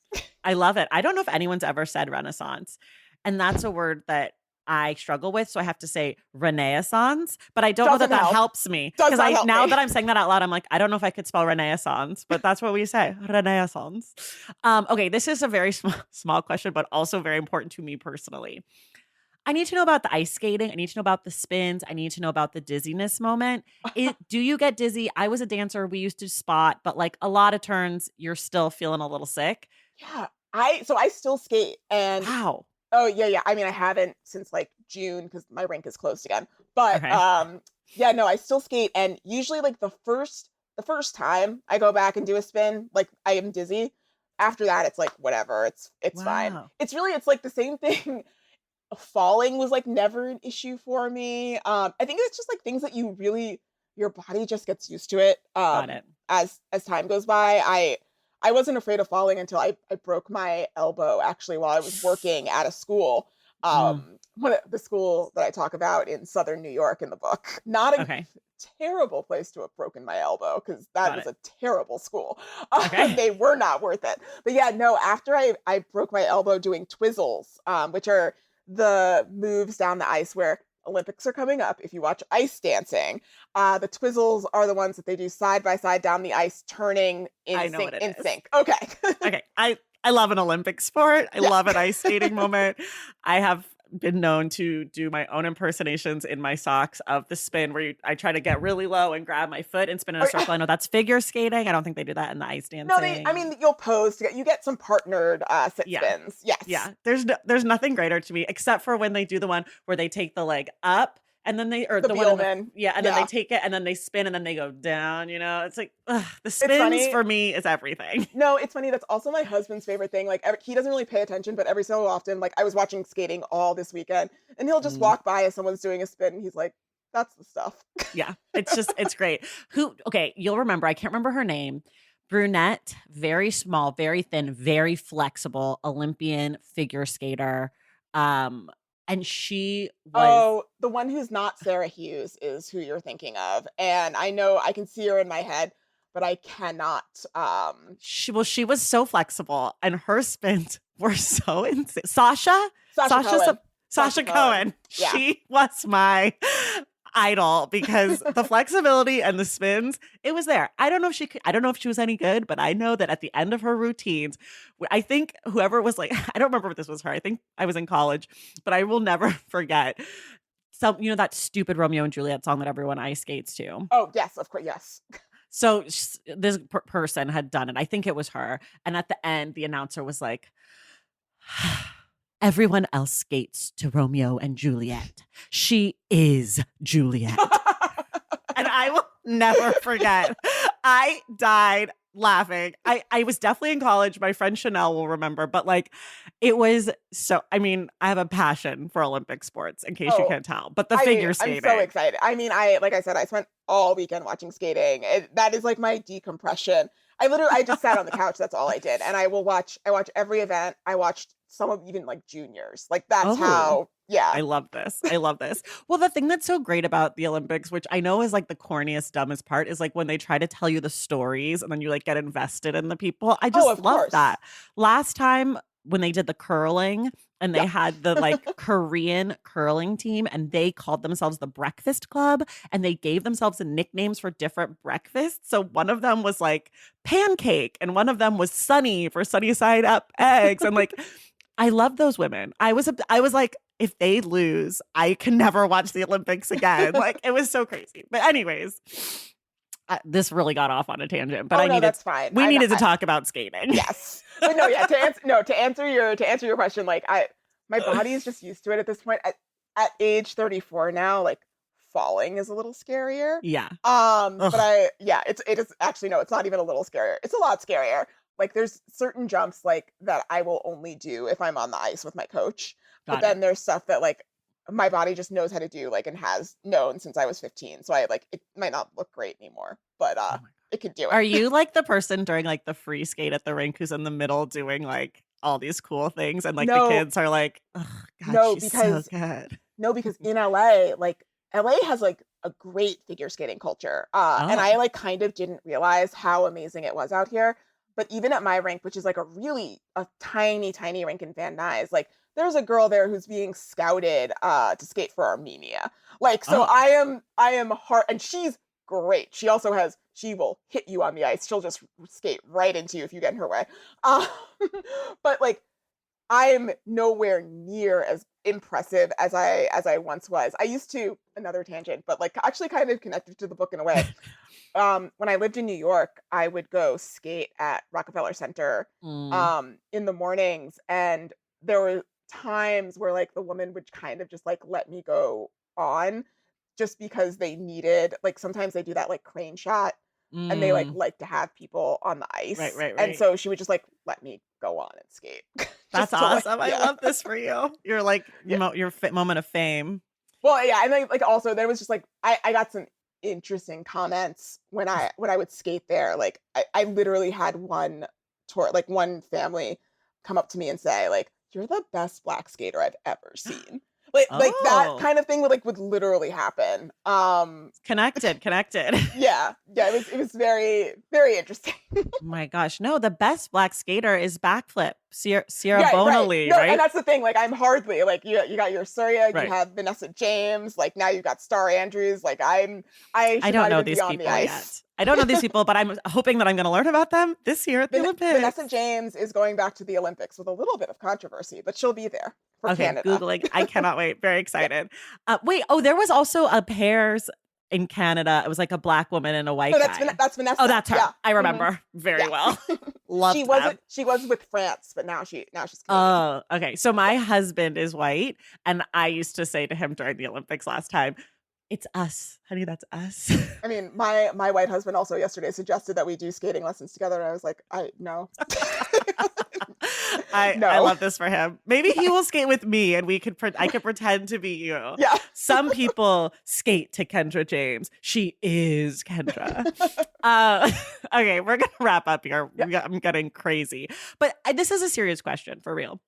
I love it. I don't know if anyone's ever said Renaissance. And that's a word that I struggle with. So I have to say Renaissance, but I don't know that helps me. Because now that I'm saying that out loud, I'm like, I don't know if I could spell Renaissance, but that's what we say. Renaissance. Okay. This is a very small question, but also very important to me personally. I need to know about the ice skating. I need to know about the spins. I need to know about the dizziness moment. Do you get dizzy? I was a dancer. We used to spot, but like a lot of turns, you're still feeling a little sick. Yeah. I still skate. And wow. Oh, yeah. I mean, I haven't since like June because my rink is closed again. But no, I still skate. And usually like the first time I go back and do a spin, like I am dizzy. After that, it's like, whatever, it's fine. It's like the same thing. Falling was like never an issue for me. I think it's just like things that your body just gets used to it. Got it. As time goes by, I wasn't afraid of falling until I broke my elbow actually while I was working at a school. The school that I talk about in Southern New York in the book. Not a terrible place to have broken my elbow because that was a terrible school. They were not worth it. But yeah, no, after I broke my elbow doing twizzles, which are the moves down the ice where Olympics are coming up. If you watch ice dancing, the twizzles are the ones that they do side by side down the ice, turning in sync. Okay. Okay. I love an Olympic sport. I love an ice skating moment. I have been known to do my own impersonations in my socks of the spin where I try to get really low and grab my foot and spin in a circle. I know that's figure skating. I don't think they do that in the ice No, dancing. I mean, you'll pose to you get some partnered sit spins. Yes. Yeah. There's nothing greater to me except for when they do the one where they take the leg up and then the one then they take it and then they spin and then they go down, it's like the spins for me is everything. No, it's funny. That's also my husband's favorite thing. Like he doesn't really pay attention, but every so often, like I was watching skating all this weekend and he'll just walk by as someone's doing a spin and he's like, that's the stuff. Yeah. It's great. Okay, you'll remember, I can't remember her name. Brunette, very small, very thin, very flexible Olympian figure skater. And she was the one who's not Sarah Hughes is who you're thinking of. And I know I can see her in my head, but I cannot. She was so flexible and her spins were so insane. Sasha Cohen. Yeah. She was my idol because the flexibility and the spins, it was there. I don't know if she was any good, but I know that at the end of her routines, I think whoever was like, I don't remember if this was her. I think I was in college, but I will never forget that stupid Romeo and Juliet song that everyone ice skates to. Oh, yes, of course. Yes. So this person had done it. I think it was her. And at the end, the announcer was like, everyone else skates to Romeo and Juliet. She is Juliet. And I will never forget. I died laughing. I was definitely in college. My friend Chanel will remember, but like it was so, I have a passion for Olympic sports in case you can't tell, but the figure skating. I'm so excited. Like I said, I spent all weekend watching skating. That is like my decompression. I just sat on the couch. That's all I did. And I watch every event. I watched some of even like juniors. Like that's how, yeah. I love this. Well, the thing that's so great about the Olympics, which I know is like the corniest, dumbest part, is like when they try to tell you the stories and then you like get invested in the people. I just love that. Last time when they did the curling and they had the like Korean curling team and they called themselves the Breakfast Club and they gave themselves nicknames for different breakfasts. So one of them was like Pancake and one of them was Sunny for Sunny Side Up eggs. And like, I love those women. I was like, if they lose, I can never watch the Olympics again. Like it was so crazy. But anyways, this really got off on a tangent. But that's fine. We needed to talk about skating. Yes, but no, yeah. To answer your question, like my body is just used to it at this point. At age 34 now, like falling is a little scarier. Yeah. But it is actually no, it's not even a little scarier. It's a lot scarier. Like there's certain jumps like that I will only do if I'm on the ice with my coach. But then there's stuff that like my body just knows how to do, like, and has known since I was 15. So it might not look great anymore, but it could do it. Are you like the person during like the free skate at the rink who's in the middle doing like all these cool things and like the kids are like, oh God, she's so good. No, because in LA, like LA has like a great figure skating culture. And I like kind of didn't realize how amazing it was out here. But even at my rink, which is like a tiny, tiny rink in Van Nuys, like there's a girl there who's being scouted to skate for Armenia. Like, so I am hard, and she's great. She will hit you on the ice. She'll just skate right into you if you get in her way. But like, I'm nowhere near as impressive as I once was. I used to, another tangent, but like actually kind of connected to the book in a way. When I lived in New York, I would go skate at Rockefeller Center in the mornings, and there were times where like the woman would kind of just like let me go on just because they needed, like sometimes they do that like crane shot and they like to have people on the ice. Right. And so she would just like let me go on and skate. That's awesome. I love this for you. You're like your moment of fame. Well, yeah, and then like also there was just like I got some interesting comments when I would skate there. Like I literally had one family come up to me and say like, "You're the best black skater I've ever seen." Like that kind of thing would literally happen. Connected. Yeah. It was very, very interesting. Oh my gosh. No, the best black skater is backflip. Sierra Yeah, Bonali, No, right? and that's the thing. Like, I'm hardly like you got your Surya, you Right. have Vanessa James, like now you've got Star Andrews. Like I I should don't not know even be these on the people ice. yet. I don't know these people, but I'm hoping that I'm going to learn about them this year at the Vanessa Olympics. James is going back to the Olympics with a little bit of controversy, but she'll be there for Okay, Canada. Googling. I cannot wait. Very Yeah. excited. Wait, there was also a pairs in Canada. It was like a black woman and a white No, guy. that's Vanessa. Oh, that's her. Yeah. I Hmm. remember very Yeah. well. Loved them. She was with France, but now she's Canadian. Oh, okay. So my Yeah. husband is white, and I used to say to him during the Olympics last time, "It's us, honey. That's us." I mean, my white husband also yesterday suggested that we do skating lessons together, and I was like, no. I No. love this for him. Maybe he will skate with me, and I could pretend to be you. Yeah. Some people skate to Kendra James. She is Kendra. Okay, we're gonna wrap up here. Yeah. I'm getting crazy, but this is a serious question for real.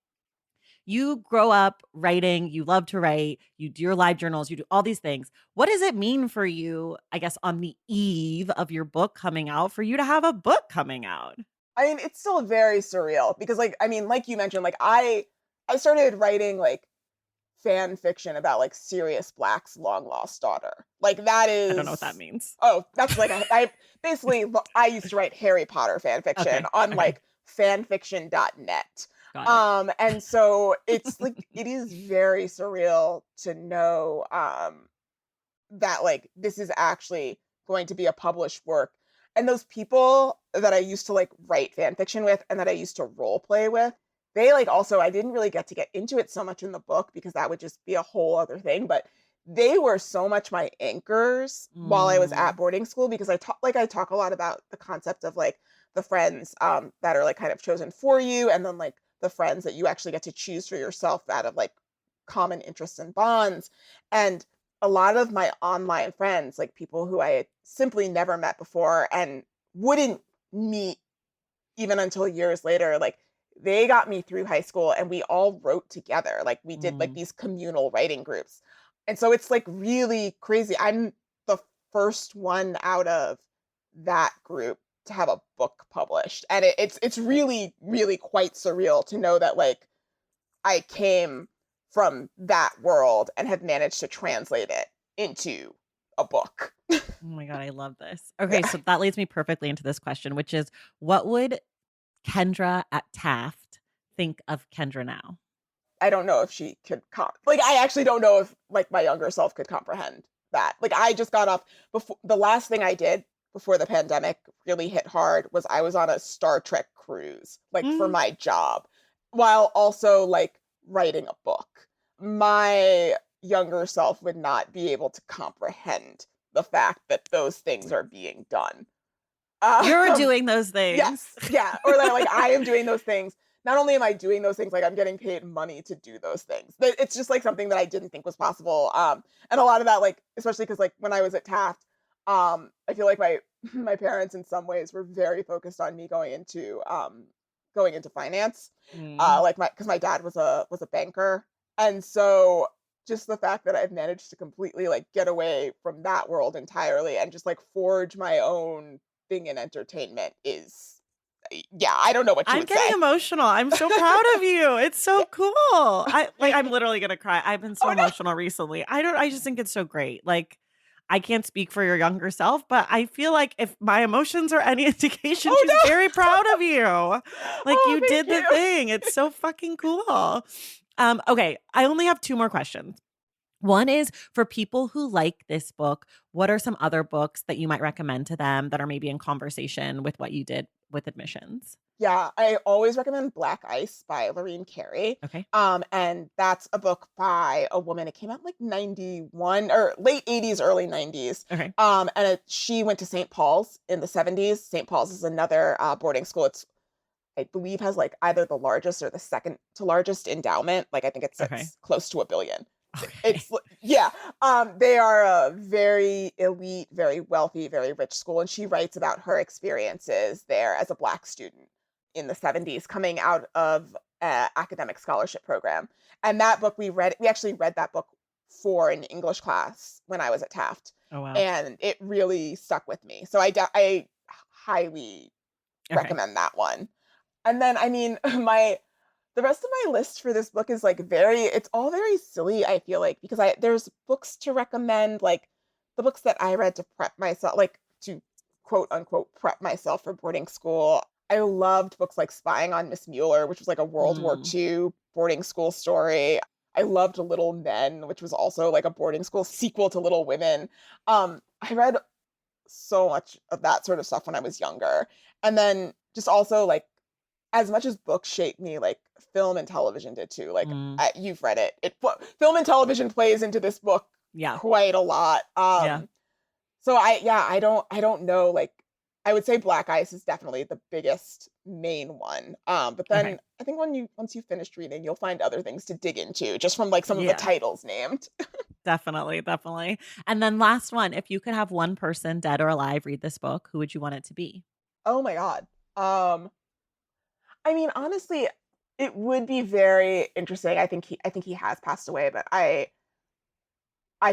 You grow up writing, you love to write, you do your live journals, you do all these things. What does it mean for you, I guess, on the eve of your book coming out, for you to have a book coming out? I mean, it's still very surreal because, like, I mean, like you mentioned, like I started writing like fan fiction about like Sirius Black's long lost daughter. Like that I don't know what that is means. oh, that's like I basically I used to write Harry Potter fan fiction Okay. on Okay. like fanfiction.net. Got it. And so it's like it is very surreal to know that like this is actually going to be a published work. And those people that I used to like write fan fiction with and that I used to role play with, they like also I didn't really get into it so much in the book because that would just be a whole other thing. But they were so much my anchors while I was at Mm. boarding school because I talk a lot about the concept of like the friends that are like kind of chosen for you and then like the friends that you actually get to choose for yourself out of like common interests and bonds. And a lot of my online friends, like people who I had simply never met before and wouldn't meet even until years later, like they got me through high school and we all wrote together. Like we did like Mm. these communal writing groups. And so it's like really crazy. I'm the first one out of that group to have a book published. And it's really, really quite surreal to know that like I came from that world and have managed to translate it into a book. Oh my God, I love this. Yeah. Okay, so that leads me perfectly into this question, which is, what would Kendra at Taft think of Kendra now? I don't know if she could like I actually don't know if like my younger self could comprehend that. Like I just got off before the last thing I did before the pandemic really hit hard was I was on a Star Trek cruise like for Mm. my job while also like writing a book. My younger self would not be able to comprehend the fact that those things are being done. You're Um, doing those things. Yes, yeah, or that like I am doing those things. Not only am I doing those things, like I'm getting paid money to do those things. But it's just like something that I didn't think was possible. And a lot of that, like especially because like when I was at Taft, I feel like my my parents in some ways were very focused on me going into finance. Mm. Like my because my dad was a banker, and so just the fact that I've managed to completely like get away from that world entirely and just like forge my own thing in entertainment is yeah, I don't know what you I'm would getting say. emotional. I'm so proud of you. It's so cool. I'm literally gonna cry. I've been so Oh no. emotional recently. I just think it's so great. Like, I can't speak for your younger self, but I feel like if my emotions are any indication, Oh she's no. very proud of you. Like, Oh, you thank did the you. thing. It's so fucking cool. Okay, I only have two more questions. One is, for people who like this book, what are some other books that you might recommend to them that are maybe in conversation with what you did with admissions? Yeah, I always recommend Black Ice by Lorene Carey. Okay. And that's a book by a woman. It came out like 91 or late 80s, early 90s. Okay. She went to St. Paul's in the 70s. St. Paul's is another boarding school. It's I believe has like either the largest or the second to largest endowment. Like I think it Okay. sits close to 1 billion. Okay. Yeah. They are a very elite, very wealthy, very rich school, and she writes about her experiences there as a Black student in the 70s, coming out of an academic scholarship program. And that book we actually read that book for an English class when I was at Taft, Oh, wow. and it really stuck with me. So I highly Okay. recommend that one. And then, I mean, my The rest of my list for this book is like it's all very silly, I feel like, because there's books to recommend, like the books that I read to prep myself, like to quote unquote prep myself for boarding school. I loved books like Spying on Miss Mueller, which was like a World War Mm. II boarding school story. I loved Little Men, which was also like a boarding school sequel to Little Women. I read so much of that sort of stuff when I was younger. And then just also like as much as books shaped me, like film and television did too. Like Mm. you've read it. Film and television plays into this book Yeah. quite a lot. Yeah. So I don't know. Like I would say Black Ice is definitely the biggest main one. But Okay. then I think once you finished reading, you'll find other things to dig into just from like some of the Yeah. titles named. Definitely, definitely. And then last one, if you could have one person, dead or alive, read this book, who would you want it to be? Oh my God. I mean, honestly, it would be very interesting. I think he has passed away, but I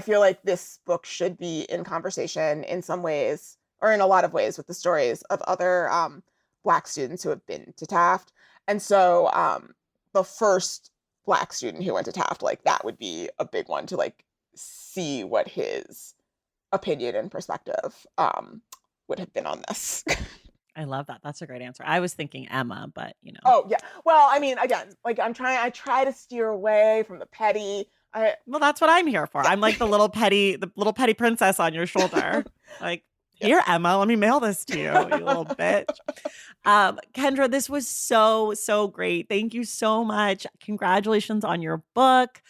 feel like this book should be in conversation in some ways, or in a lot of ways, with the stories of other Black students who have been to Taft. And so the first Black student who went to Taft, like that would be a big one to like see what his opinion and perspective would have been on this. I love that. That's a great answer. I was thinking Emma, but Oh yeah. Well, I mean, again, like I try to steer away from the petty. Well, that's what I'm here for. I'm like the little petty princess on your shoulder. Like, here, Emma, let me mail this to you, you little bitch. Kendra, this was so, so great. Thank you so much. Congratulations on your book.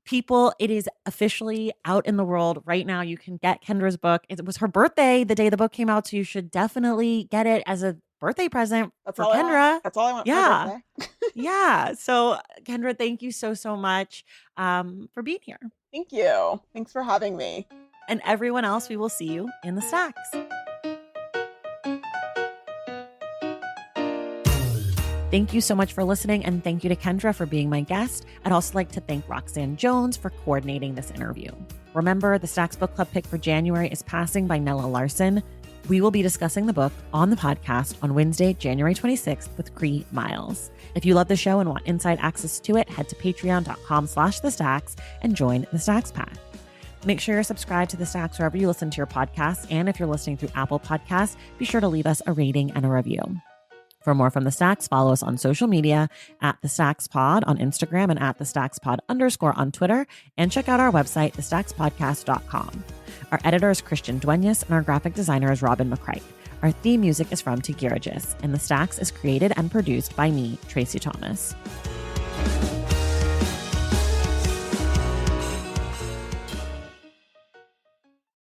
People, it is officially out in the world right now. You can get Kendra's book. It was her birthday the day the book came out, so you should definitely get it as a birthday present That's for all I want. Kendra. That's all I want for my Yeah. birthday. Yeah. So, Kendra, thank you so, so much for being here. Thank you. Thanks for having me. And everyone else, we will see you in the stacks. Thank you so much for listening, and thank you to Kendra for being my guest. I'd also like to thank Roxanne Jones for coordinating this interview. Remember, the Stacks Book Club pick for January is Passing by Nella Larson. We will be discussing the book on the podcast on Wednesday, January 26th with Cree Miles. If you love the show and want inside access to it, head to patreon.com/thestacks and join the Stacks Pack. Make sure you're subscribed to the Stacks wherever you listen to your podcasts. And if you're listening through Apple Podcasts, be sure to leave us a rating and a review. For more from The Stacks, follow us on social media at The Stacks Pod on Instagram and at The Stacks Pod _ on Twitter. And check out our website, thestackspodcast.com. Our editor is Christian Duenas and our graphic designer is Robin McCrite. Our theme music is from Tigirigis, and The Stacks is created and produced by me, Tracy Thomas.